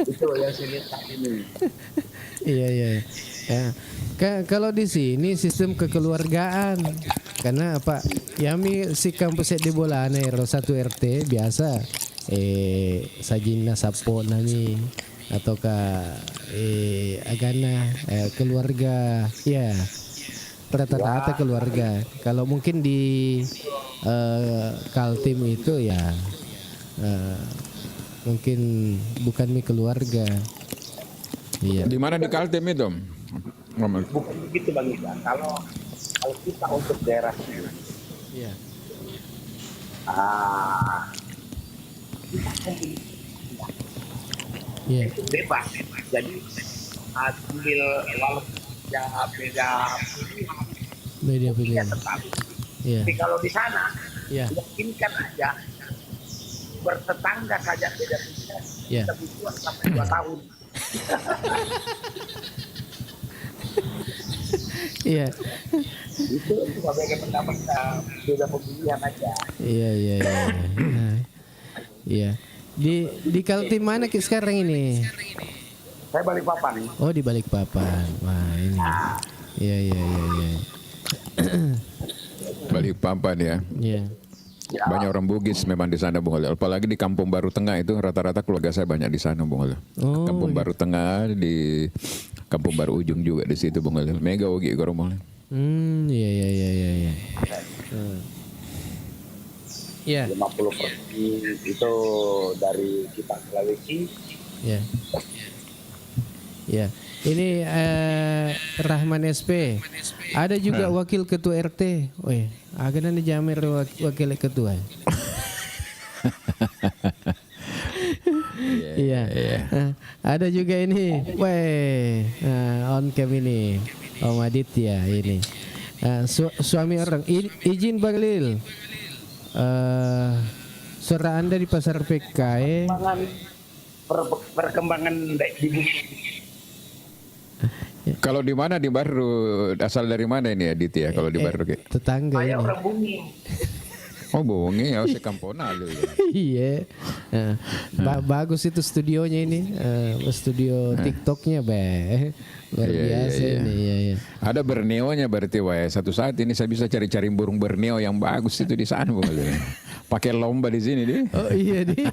[SPEAKER 4] Itu yang saya lihat saat ini.
[SPEAKER 1] Iya, iya. Ya. Kalau di sini sistem kekeluargaan. Karena apa? Yami si kampus di Bolana satu RT biasa sajina sapo nami ataukah agana keluarga ya rata-rata keluarga. Kalau mungkin di Kaltim itu ya mungkin bukan mi keluarga. Iya.
[SPEAKER 2] Di mana di Kaltim itu?
[SPEAKER 4] Bukan begitu Bang Ida. Kalau kita untuk daerah ini,
[SPEAKER 1] Iya. Iya.
[SPEAKER 4] itu bebas. Jadi ambil walaupun ya beda
[SPEAKER 1] Media
[SPEAKER 4] ya
[SPEAKER 1] pilihan.
[SPEAKER 4] tetap.
[SPEAKER 1] Iya.
[SPEAKER 4] Tapi kalau di sana,
[SPEAKER 1] Iya.
[SPEAKER 4] yakinkan aja bertetangga saja beda pilihan.
[SPEAKER 1] Iya.
[SPEAKER 4] Kita butuh sampai 2 tahun.
[SPEAKER 1] Iya.
[SPEAKER 4] Itu sebagai pendapat beda pemilihan aja.
[SPEAKER 1] Iya, iya, iya. Nah, iya. Di Kaltim mana sekarang ini?
[SPEAKER 4] Saya balik papan.
[SPEAKER 1] Oh, di Balikpapan. Wah, ini. Iya, iya, iya, iya.
[SPEAKER 2] Balikpapan ya.
[SPEAKER 1] Iya.
[SPEAKER 4] Ya,
[SPEAKER 2] Banyak orang Bugis memang di sana Bung Holil. Apalagi di Kampung Baru Tengah itu rata-rata keluarga saya banyak di sana Bung Holil.
[SPEAKER 1] Oh,
[SPEAKER 2] Kampung Baru Tengah di Kampung Baru Ujung juga di situ Bung Holil. Mega Ogi Goromol.
[SPEAKER 1] iya, iya, iya, iya, iya. Iya.
[SPEAKER 4] 50% itu dari kita Sulawesi.
[SPEAKER 1] Iya. Iya. Ini Rahman SP. Ada juga wakil ketua RT. Weh, agak nanti jamir wakil ketua. Iya. Ada juga ini. Weh, on cam ini. Om Aditya ini. Suami orang. Izin Bang Lil. Suara Anda di pasar PKE.
[SPEAKER 4] Perkembangan di bumi.
[SPEAKER 2] Kalau di mana di Baru asal dari mana ini Aditya kalau di Baru Ki?
[SPEAKER 1] Tetangga
[SPEAKER 4] Saya
[SPEAKER 1] ini.
[SPEAKER 4] orang bumi.
[SPEAKER 2] Oh bonge ya sekampona lu.
[SPEAKER 1] Iya. Bagus itu studionya ini. Studio TikToknya be. Luar biasa ini. Iya, iya.
[SPEAKER 2] Ada Borneo-nya berarti wah. Satu saat ini saya bisa cari-cari burung Borneo yang bagus itu di sana Bung Holil. Pakai lomba di sini deh.
[SPEAKER 1] Oh iya di.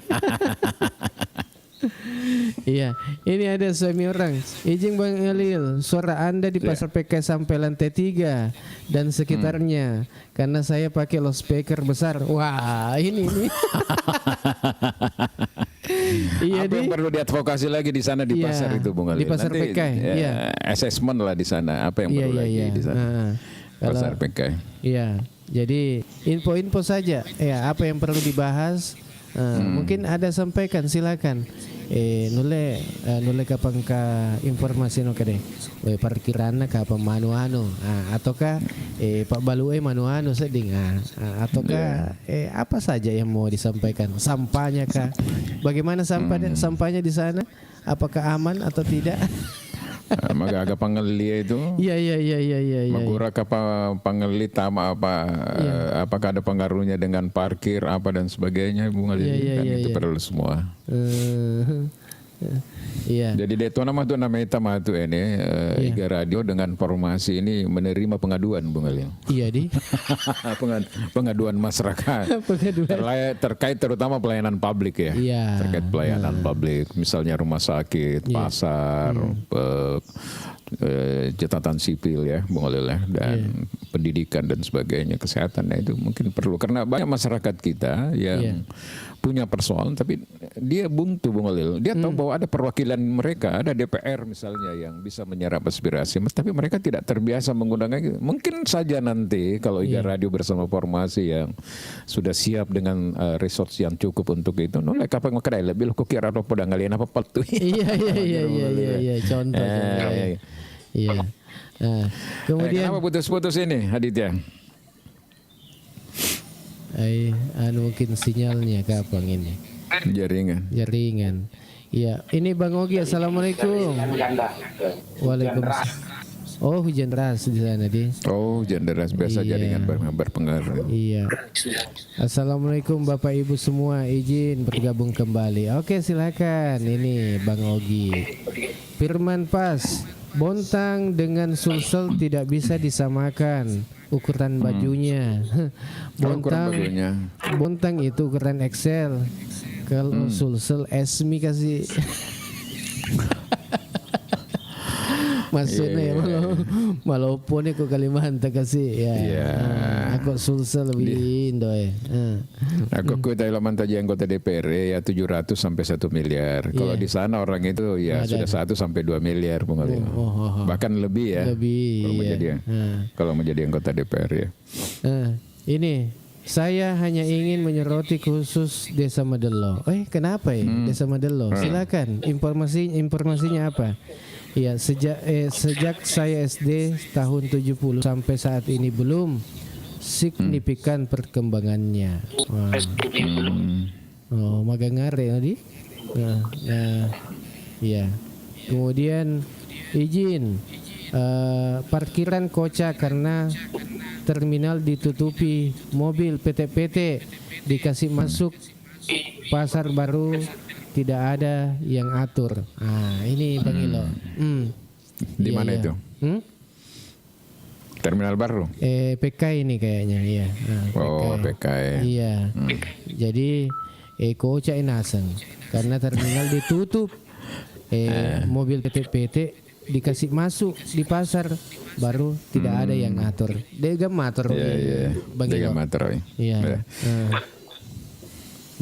[SPEAKER 1] Iya, ini ada suami orang. Izin Bang Elil, suara Anda di pasar PK sampai lantai 3 dan sekitarnya. Karena saya pakai loudspeaker besar. Wah, ini. Iya
[SPEAKER 2] Apa yang perlu diadvokasi lagi di sana di
[SPEAKER 1] Iya,
[SPEAKER 2] pasar itu Bung Holil?
[SPEAKER 1] di pasar
[SPEAKER 2] Nanti,
[SPEAKER 1] PK, iya.
[SPEAKER 2] Assessment lah di sana. Apa yang perlu lagi di sana? Pasar PK.
[SPEAKER 1] Iya, jadi info-info saja. Ya, apa yang perlu dibahas? Mungkin ada sampaikan, silakan. Nule kapan ka informasi no kade. Parkiran ka apa manu-anu. Ataukah Pak Balue manu-anu seding. Ataukah apa saja yang mau disampaikan? Sampahnya kah? Bagaimana sampahnya di sana? Apakah aman atau tidak?
[SPEAKER 2] Magaga pangelia itu.
[SPEAKER 1] Iya.
[SPEAKER 2] Magura ka pangeli tama apa apakah ada pengaruhnya dengan parkir apa dan sebagainya Bung Holil?
[SPEAKER 1] Iya,
[SPEAKER 2] Kan
[SPEAKER 1] iya,
[SPEAKER 2] itu
[SPEAKER 1] iya.
[SPEAKER 2] perlu semua.
[SPEAKER 1] Iya.
[SPEAKER 2] Jadi Daytona mah tuh namanya tuh ini Iga Radio dengan formasi ini menerima pengaduan Bung Ali.
[SPEAKER 1] Iya di.
[SPEAKER 2] Pengaduan masyarakat. Terkait terutama pelayanan publik ya.
[SPEAKER 1] Iya.
[SPEAKER 2] Terkait pelayanan publik, misalnya rumah sakit, pasar, catatan sipil ya, Bung Ali ya, dan pendidikan dan sebagainya, kesehatan. Nah itu mungkin perlu karena banyak masyarakat kita yang punya persoalan tapi dia buntu Bung Alil. Dia tahu bahwa ada perwakilan mereka, ada DPR misalnya yang bisa menyerap aspirasi, tapi mereka tidak terbiasa menggunakan itu. Mungkin saja nanti kalau Iga Radio bersama formasi yang sudah siap dengan resource yang cukup untuk itu, nolak kapan makanya lebih kok kira apa podang ngalian apa patu.
[SPEAKER 1] Iya contoh. Iya. Nah, kemudian
[SPEAKER 2] kenapa putus-putus ini Aditya?
[SPEAKER 1] Mungkin sinyalnya kapan ini? Jaringan. Iya, ini Bang Ogi, assalamualaikum. Waalaikumsalam. Oh, hujan deras di sana di.
[SPEAKER 2] Oh, hujan deras biasa jaringan berpengaruh.
[SPEAKER 1] Iya. Assalamualaikum Bapak Ibu semua, izin bergabung kembali. Oke, silakan. Ini Bang Ogi. Firman Pas, Bontang dengan Sulsel tidak bisa disamakan ukuran bajunya. Bontang itu ukuran XL. Kalau Sulsel Esmi kasih. Maksudnya walaupun itu Kalimantan kasih aku Sulsel lebih Indo ya.
[SPEAKER 2] Aku kita Kalimantan jadi anggota DPR ya 700 sampai 1 miliar. Kalau di sana orang itu ya sudah 1 sampai 2 miliar bahkan lebih ya. Kalau menjadi anggota DPR ya.
[SPEAKER 1] Ini saya hanya ingin menyoroti khusus Desa Madelo. Kenapa ya Desa Madelo? Silakan informasinya apa? Ya, sejak saya SD tahun 70 sampai saat ini belum signifikan perkembangannya. Magangare tadi. Ya. Kemudian izin parkiran kocak karena terminal ditutupi, mobil PT-PT dikasih masuk pasar baru tidak ada yang atur. Ini Bang Ilo.
[SPEAKER 2] Di mana itu? Terminal baru.
[SPEAKER 1] PK ini kayaknya, iya.
[SPEAKER 2] PK.
[SPEAKER 1] Iya. Jadi kocak inaseng karena terminal ditutup. Mobil PT dikasih masuk di pasar baru tidak ada yang ngatur. Degamator. Bang Ilo. Iya.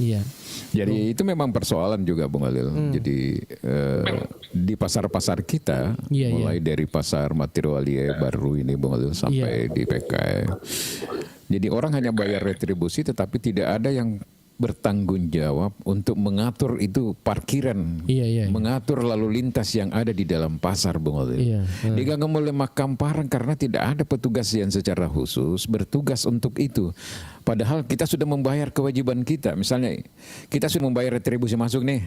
[SPEAKER 1] Iya.
[SPEAKER 2] Jadi itu memang persoalan juga Bung Alil. Jadi di pasar-pasar kita mulai dari pasar materialia baru ini Bung Alil sampai di PK. Jadi orang hanya bayar retribusi tetapi tidak ada yang bertanggung jawab untuk mengatur itu parkiran, mengatur lalu lintas yang ada di dalam pasar Bung Alil. Diganggu oleh Makam Parang karena tidak ada petugas yang secara khusus bertugas untuk itu. Padahal kita sudah membayar kewajiban kita. Misalnya kita sudah membayar retribusi masuk nih,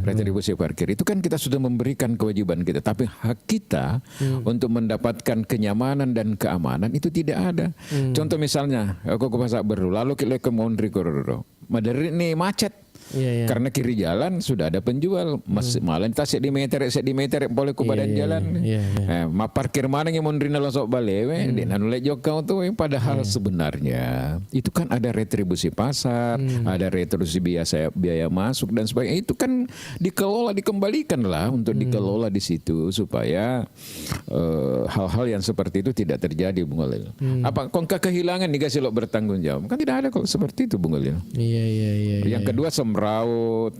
[SPEAKER 2] retribusi parkir. Itu kan kita sudah memberikan kewajiban kita. Tapi hak kita untuk mendapatkan kenyamanan dan keamanan itu tidak ada. Contoh misalnya, aku ke pasar baru, lalu kita ke Mondri Kororo. Madari ini macet. Karena kiri jalan sudah ada penjual, malah kita di meter boleh ke badan jalan. Parkir mana yang mondrina losok balewe, di nanulek jokau tuh. Padahal sebenarnya itu kan ada retribusi pasar, ada retribusi biaya masuk dan sebagainya. Itu kan dikembalikan lah untuk dikelola di situ supaya hal-hal yang seperti itu tidak terjadi, Bung Alil. Apa kok kehilangan dikasih lo bertanggung jawab? Kan tidak ada kalau seperti itu, Bung Alil. Yang kedua raut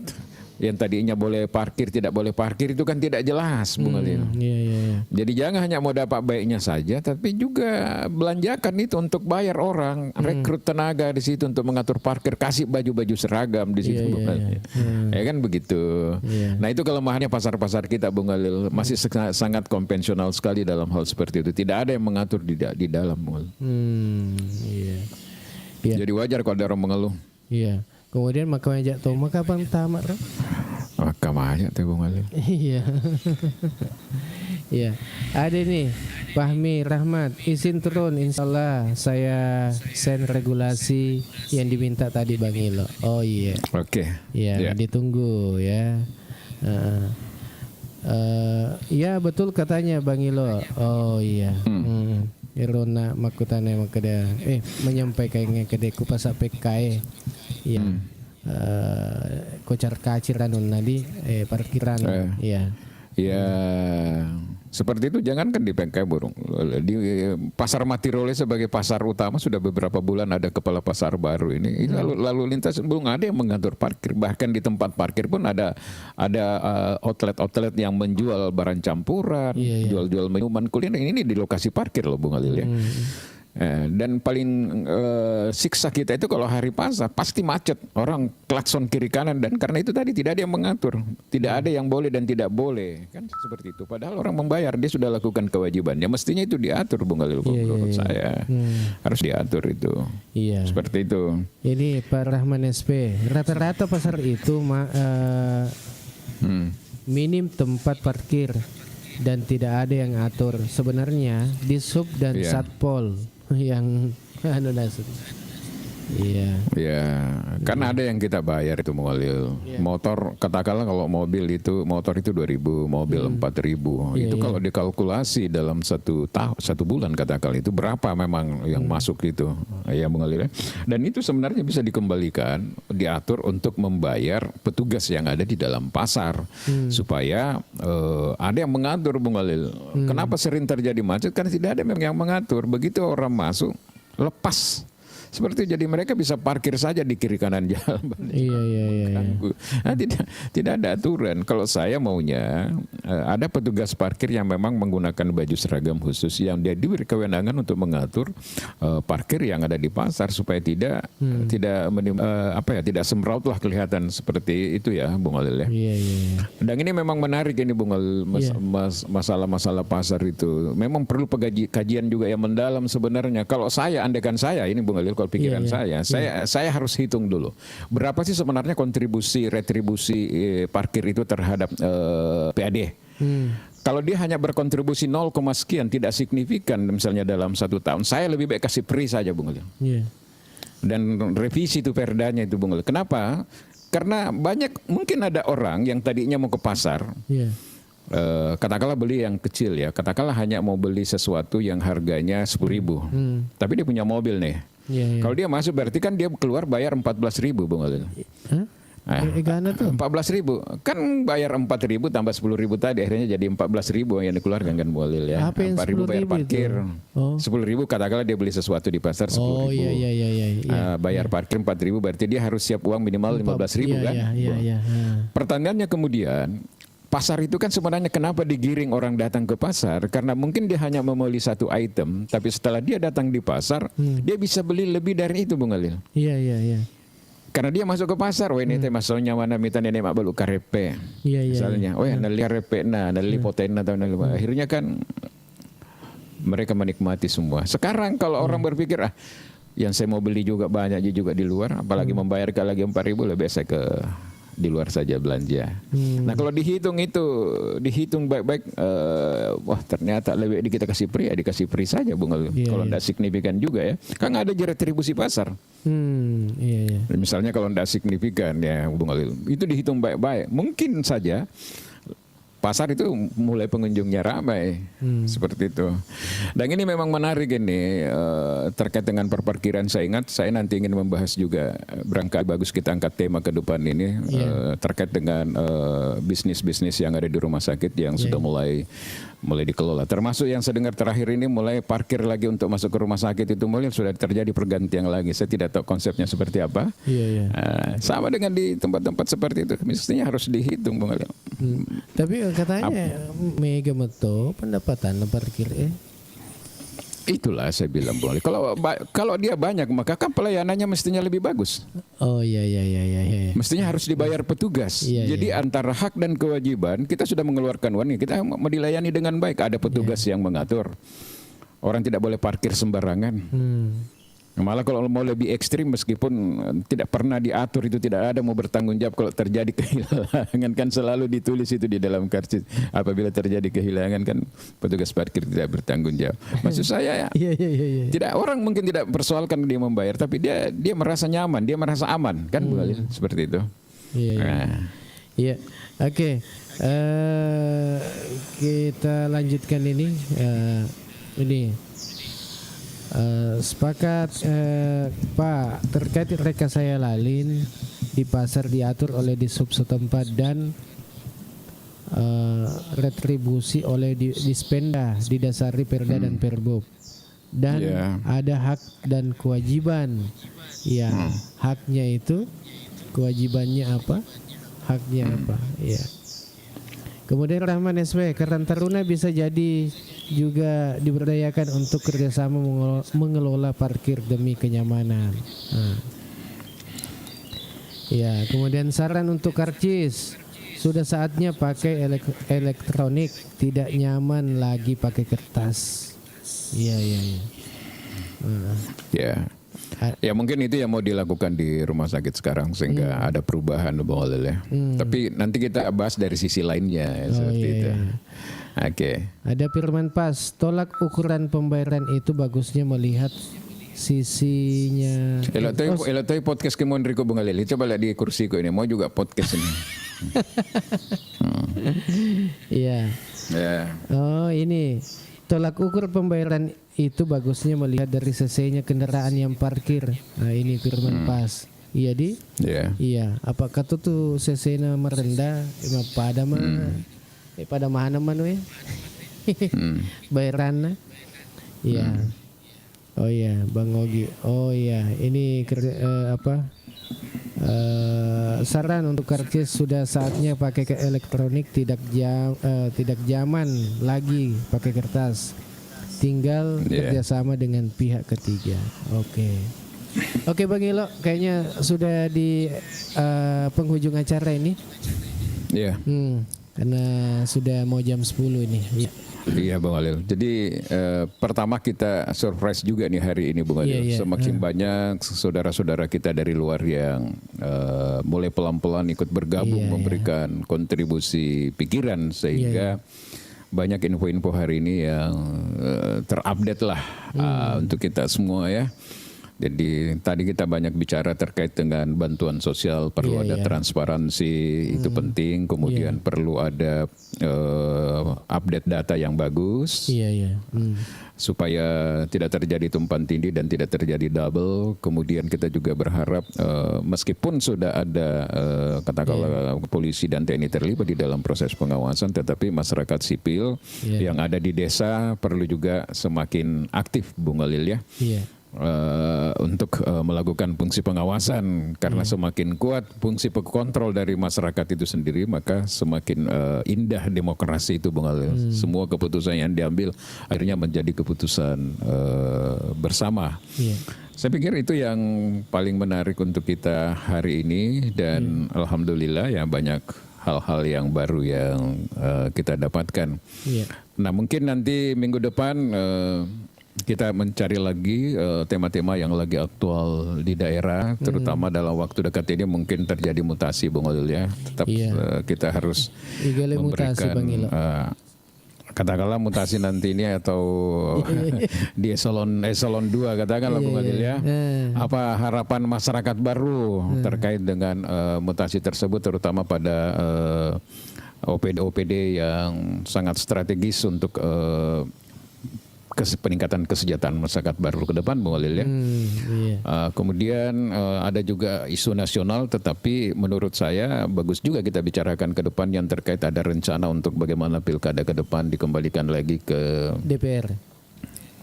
[SPEAKER 2] yang tadinya boleh parkir tidak boleh parkir itu kan tidak jelas Bung Alil. Jadi jangan hanya mau dapat baiknya saja tapi juga belanjakan itu untuk bayar orang, rekrut tenaga di situ untuk mengatur parkir, kasih baju-baju seragam di situ Bung Alil. Ya kan begitu. Nah itu kelemahannya pasar-pasar kita Bung Alil, masih sangat konvensional sekali dalam hal seperti itu. Tidak ada yang mengatur di dalam Bung Alil. Jadi wajar kalau ada orang mengeluh.
[SPEAKER 1] Kemudian Makam Ajak Toma kapan tamat?
[SPEAKER 2] Makam Ajak tuh Bung Alil.
[SPEAKER 1] Iya. Ada nih Fahmi Rahmat, izin turun insyaallah saya send regulasi yang diminta tadi Bang Ilo. Oke.
[SPEAKER 2] Iya.
[SPEAKER 1] Ditunggu ya. Ya betul katanya Bang Ilo. Oh iya. Irona makutane makada menyampaikannya kede ku pasak PKE. Iya. Kocar kacir anun nadi parkiran. Iya.
[SPEAKER 2] Ya seperti itu, jangankan di PKI burung, di pasar Matirole sebagai pasar utama sudah beberapa bulan ada kepala pasar baru ini. Lalu lintas belum ada yang mengatur parkir, bahkan di tempat parkir pun ada outlet yang menjual barang campuran, jual-jual minuman kuliner, ini di lokasi parkir loh Bung Alil ya. Dan paling siksa kita itu kalau hari pasar pasti macet, orang klakson kiri kanan, dan karena itu tadi tidak ada yang mengatur, tidak ada yang boleh dan tidak boleh, kan seperti itu. Padahal orang membayar, dia sudah lakukan kewajibannya, mestinya itu diatur Bung Alil menurut saya. Harus diatur itu. Seperti itu.
[SPEAKER 1] Ini Pak Rahman SP, rata-rata pasar itu minim tempat parkir dan tidak ada yang atur. Sebenarnya di sub dan satpol yang
[SPEAKER 2] kan ada yang kita bayar itu Mawalil. Motor katakanlah kalau motor itu 2.000, mobil 4.000. Itu kalau dikalkulasi dalam satu bulan katakanlah itu berapa memang yang masuk itu ya Mawalil. Dan itu sebenarnya bisa dikembalikan, diatur untuk membayar petugas yang ada di dalam pasar supaya ada yang mengatur Bung Alil. Kenapa sering terjadi macet? Karena tidak ada yang mengatur. Begitu orang masuk lepas seperti itu, jadi mereka bisa parkir saja di kiri kanan jalan. Nah, tidak ada aturan. Kalau saya maunya ada petugas parkir yang memang menggunakan baju seragam khusus yang dia diberi kewenangan untuk mengatur parkir yang ada di pasar supaya tidak semraut lah kelihatan seperti itu ya Bung Alil ya. Dan ini memang menarik ini Bung Alil, masalah-masalah pasar itu memang perlu kajian juga yang mendalam sebenarnya. Kalau saya andaikan saya ini Bung Alil, kalau pikiran saya harus hitung dulu berapa sih sebenarnya retribusi parkir itu terhadap PAD. Kalau dia hanya berkontribusi 0, sekian, tidak signifikan misalnya dalam 1 tahun, saya lebih baik kasih free saja Bung Alil. Dan revisi itu perdanya itu Bung Alil. Kenapa? Karena mungkin ada orang yang tadinya mau ke pasar, katakanlah beli yang kecil ya, katakanlah hanya mau beli sesuatu yang harganya 10.000, tapi dia punya mobil nih. Kalau dia masuk berarti kan dia keluar bayar 14.000 Bung Alil. 14.000 kan bayar 4.000 tambah 10.000 tadi akhirnya jadi 14.000 yang dikeluarkan kan Bung Alil ya. 4.000 bayar parkir, 10.000 katakanlah dia beli sesuatu di pasar 10.000. Bayar parkir 4.000 berarti dia harus siap uang minimal 15.000 kan. Pertanyaannya kemudian, pasar itu kan sebenarnya kenapa digiring orang datang ke pasar? Karena mungkin dia hanya membeli satu item, tapi setelah dia datang di pasar, dia bisa beli lebih dari itu, Bung Alil. Karena dia masuk ke pasar, ini teh masuknya mana mita nenek mak balu karepe, misalnya, nali karepe nali potena atau nali, akhirnya kan mereka menikmati semua. Sekarang kalau orang berpikir yang saya mau beli juga banyak juga di luar, apalagi membayar lagi 4.000 lebih saya ke di luar saja belanja. Nah kalau dihitung baik-baik, wah ternyata lebih kita kasih dikasih free saja Bung Alil. Kalau tidak signifikan juga ya, kan ada retribusi pasar. Misalnya kalau tidak signifikan ya Bung Alil, itu dihitung baik-baik. Mungkin saja pasar itu mulai pengunjungnya ramai seperti itu. Dan ini memang menarik ini terkait dengan perparkiran. Saya ingat saya nanti ingin membahas juga, berangkat bagus kita angkat tema ke depan ini terkait dengan bisnis-bisnis yang ada di rumah sakit yang sudah mulai dikelola. Termasuk yang saya dengar terakhir ini mulai parkir lagi untuk masuk ke rumah sakit itu mulai sudah terjadi pergantian lagi. Saya tidak tahu konsepnya seperti apa. Sama dengan di tempat-tempat seperti itu, mestinya harus dihitung Bung Alil.
[SPEAKER 1] Tapi katanya mega meto pendapatan parkir
[SPEAKER 2] Itulah saya bilang Bung Alil. Kalau dia banyak maka kan pelayanannya mestinya lebih bagus. Mestinya harus dibayar petugas. Jadi antara hak dan kewajiban kita sudah mengeluarkan uang, kita mau dilayani dengan baik. Ada petugas yang mengatur. Orang tidak boleh parkir sembarangan. Malah kalau mau lebih ekstrim, meskipun tidak pernah diatur, itu tidak ada mau bertanggung jawab kalau terjadi kehilangan, kan selalu ditulis itu di dalam karcis. Apabila terjadi kehilangan kan petugas parkir tidak bertanggung jawab. Maksud saya tidak, orang mungkin tidak persoalkan dia membayar, tapi dia merasa nyaman, dia merasa aman kan, seperti itu.
[SPEAKER 1] Ya, oke. Kita lanjutkan ini. Sepakat Pak, terkait rekayasa lalin di pasar diatur oleh Dishub setempat dan retribusi oleh Dispenda didasari Perda dan Perbob. Dan ada hak dan kewajiban. Ya, haknya itu, kewajibannya apa? Haknya apa? Ya. Kemudian Rahman SW, Karang Taruna bisa jadi juga diberdayakan untuk kerjasama mengelola parkir demi kenyamanan. Ya, kemudian saran untuk karcis, sudah saatnya pakai elektronik, tidak nyaman lagi pakai kertas. Iya.
[SPEAKER 2] Ya mungkin itu yang mau dilakukan di rumah sakit sekarang sehingga ada perubahan Bang Holil ya. Tapi nanti kita bahas dari sisi lainnya seperti itu. Oke.
[SPEAKER 1] Ada Firman Pas, tolak ukuran pembayaran itu bagusnya melihat sisinya.
[SPEAKER 2] Elatoi podcast kemon Riko Bang Holil. Coba lihat di kursiku ini, mau juga podcast ini.
[SPEAKER 1] Iya. Oh ini. Tolak ukur pembayaran itu bagusnya melihat dari CC-nya kendaraan yang parkir. Nah ini Firman Pas. Iya di? Iya. Apakah tuh CC-nya merendah? Pada mana we? Bayaran? Iya. Oh iya, Bang Ogi. Oh iya, ini saran untuk karcis sudah saatnya pakai ke elektronik, tidak zaman lagi pakai kertas, tinggal kerjasama dengan pihak ketiga. Oke Bang Ilo, kayaknya sudah di penghujung acara ini. Karena sudah mau jam 10 ini.
[SPEAKER 2] Iya Bang Holil. Jadi pertama kita surprise juga nih hari ini Bang Holil. Semakin banyak saudara-saudara kita dari luar yang mulai pelan-pelan ikut bergabung memberikan kontribusi pikiran sehingga banyak info-info hari ini yang terupdate lah untuk kita semua ya. Jadi tadi kita banyak bicara terkait dengan bantuan sosial, perlu ada transparansi, itu penting. Kemudian perlu ada update data yang bagus, supaya tidak terjadi tumpang tindih dan tidak terjadi double. Kemudian kita juga berharap meskipun sudah ada katakanlah polisi dan TNI terlibat di dalam proses pengawasan, tetapi masyarakat sipil yang ada di desa perlu juga semakin aktif, Bung Holil ya. Untuk melakukan fungsi pengawasan karena semakin kuat fungsi kontrol dari masyarakat itu sendiri maka semakin indah demokrasi itu Bung Holil. Semua keputusan yang diambil akhirnya menjadi keputusan bersama. Saya pikir itu yang paling menarik untuk kita hari ini dan alhamdulillah ya banyak hal-hal yang baru yang kita dapatkan. Nah mungkin nanti minggu depan kita mencari lagi tema-tema yang lagi aktual di daerah, terutama dalam waktu dekat ini mungkin terjadi mutasi Bung Holil ya. Tetap kita harus memberikan katakanlah mutasi nanti ini atau di eselon 2 katakanlah Bung Holil ya. Apa harapan masyarakat baru terkait dengan mutasi tersebut terutama pada OPD yang sangat strategis untuk peningkatan kesejahteraan masyarakat baru ke depan Bung Holil ya. Kemudian ada juga isu nasional tetapi menurut saya bagus juga kita bicarakan ke depan yang terkait ada rencana untuk bagaimana pilkada ke depan dikembalikan lagi ke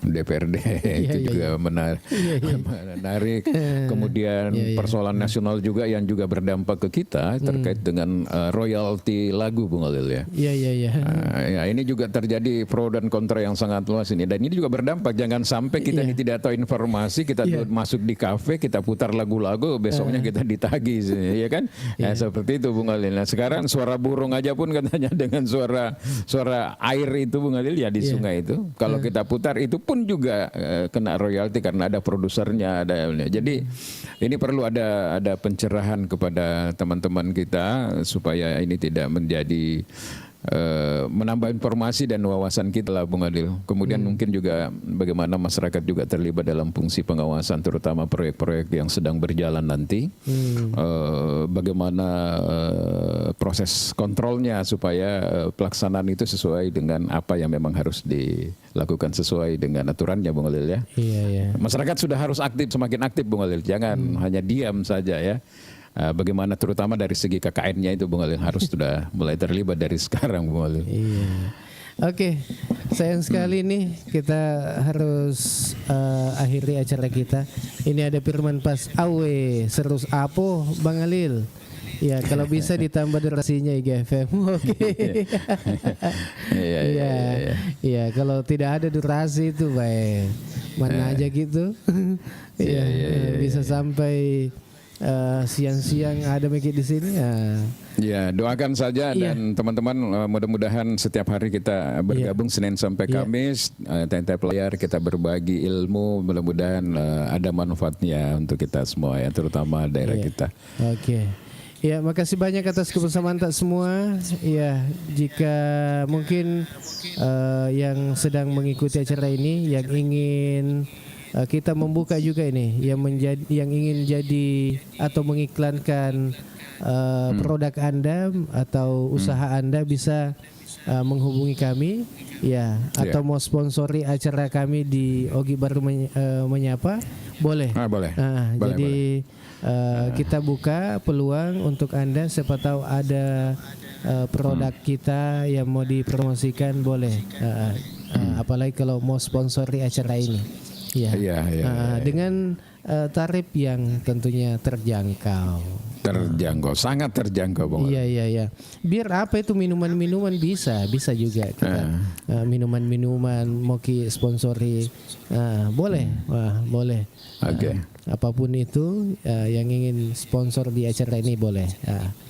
[SPEAKER 2] DPRD itu juga menarik. Kemudian persoalan nasional juga yang juga berdampak ke kita terkait dengan royalti lagu Bung Holil ya. Ya ini juga terjadi pro dan kontra yang sangat luas ini dan ini juga berdampak. Jangan sampai kita ini tidak tahu informasi, kita masuk di kafe, kita putar lagu-lagu, besoknya kita ditagih, ya kan? Seperti itu Bung Holil. Nah sekarang suara burung aja pun katanya dengan suara air itu Bung Holil ya di sungai itu. Kalau kita putar itu pun juga kena royalti karena ada produsernya ada. Jadi ini perlu ada pencerahan kepada teman-teman kita supaya ini tidak menjadi menambah informasi dan wawasan kita lah Bung Adil. Kemudian mungkin juga bagaimana masyarakat juga terlibat dalam fungsi pengawasan terutama proyek-proyek yang sedang berjalan nanti. Bagaimana proses kontrolnya supaya pelaksanaan itu sesuai dengan apa yang memang harus dilakukan sesuai dengan aturannya Bung Adil ya.
[SPEAKER 1] Iya.
[SPEAKER 2] Masyarakat sudah harus aktif, semakin aktif Bung Adil. Jangan hanya diam saja ya. Bagaimana terutama dari segi KKN-nya itu Bung Alil harus sudah mulai terlibat dari sekarang Bung Alil.
[SPEAKER 1] Iya. Oke, sayang sekali nih kita harus akhiri acara kita. Ini ada Firman Pas Awe, serus apo Bang Alil. Ya kalau bisa ditambah durasinya IGFM. Oke. Iya. Kalau tidak ada durasi itu baik. Mana aja gitu. Iya. Bisa sampai siang-siang ada Meki di sini ya.
[SPEAKER 2] Ya, doakan saja dan teman-teman mudah-mudahan setiap hari kita bergabung Senin sampai Kamis, tiap layar kita berbagi ilmu, mudah-mudahan ada manfaatnya untuk kita semua ya, terutama daerah kita.
[SPEAKER 1] Oke. Ya, makasih banyak atas kebersamaan tak semua. Ya, jika mungkin yang sedang mengikuti acara ini yang ingin kita membuka juga ini yang ingin jadi atau mengiklankan produk Anda atau usaha Anda bisa menghubungi kami ya atau mau sponsori acara kami di Ogi Baru Menyapa boleh.
[SPEAKER 2] Boleh.
[SPEAKER 1] Jadi kita buka peluang untuk Anda, siapa tahu ada produk kita yang mau dipromosikan boleh. Apalagi kalau mau sponsori acara ini. Ya. Dengan tarif yang tentunya terjangkau.
[SPEAKER 2] Sangat terjangkau Bang.
[SPEAKER 1] Iya. Biar apa itu minuman-minuman bisa juga kita. Minuman-minuman mau sponsori boleh. Boleh.
[SPEAKER 2] Oke.
[SPEAKER 1] Apapun itu yang ingin sponsor di acara ini boleh.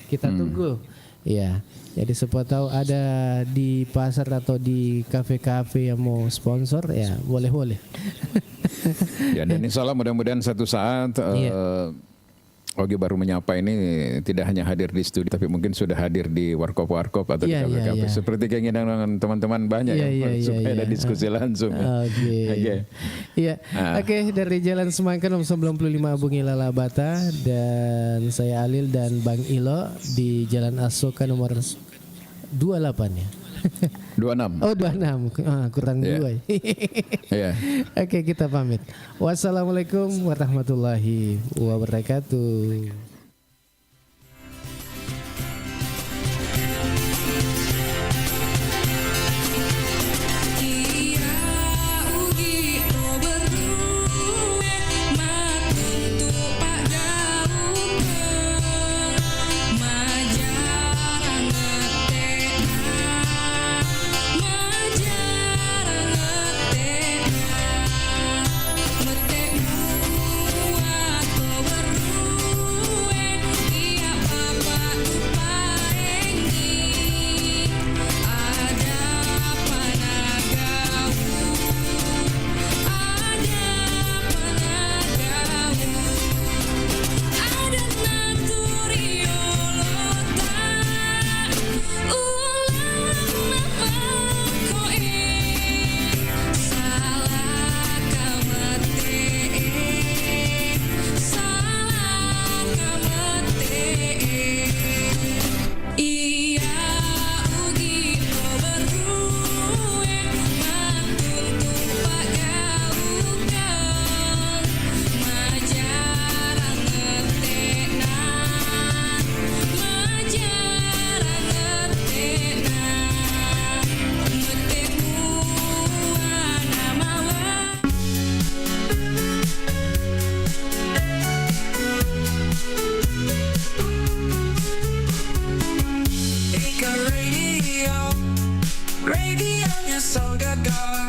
[SPEAKER 1] Kita tunggu. Iya. Jadi siapa tahu ada di pasar atau di kafe-kafe yang mau sponsor ya boleh.
[SPEAKER 2] Ya dan insya Allah mudah-mudahan satu saat Ogi Baru Menyapa ini tidak hanya hadir di studio tapi mungkin sudah hadir di warkop-warkop atau di kafe-kafe seperti keinginan teman-teman banyak supaya ada diskusi langsung. Oke, dari Jalan Semangka nomor 95 Bung Ilala Bata dan saya Alil dan Bang Ilo di Jalan Asoka nomor 28 ya. 26.
[SPEAKER 1] Oh 26 kurang 2 Oke, kita pamit. Wassalamualaikum warahmatullahi wabarakatuh.
[SPEAKER 5] Radionya Soga God.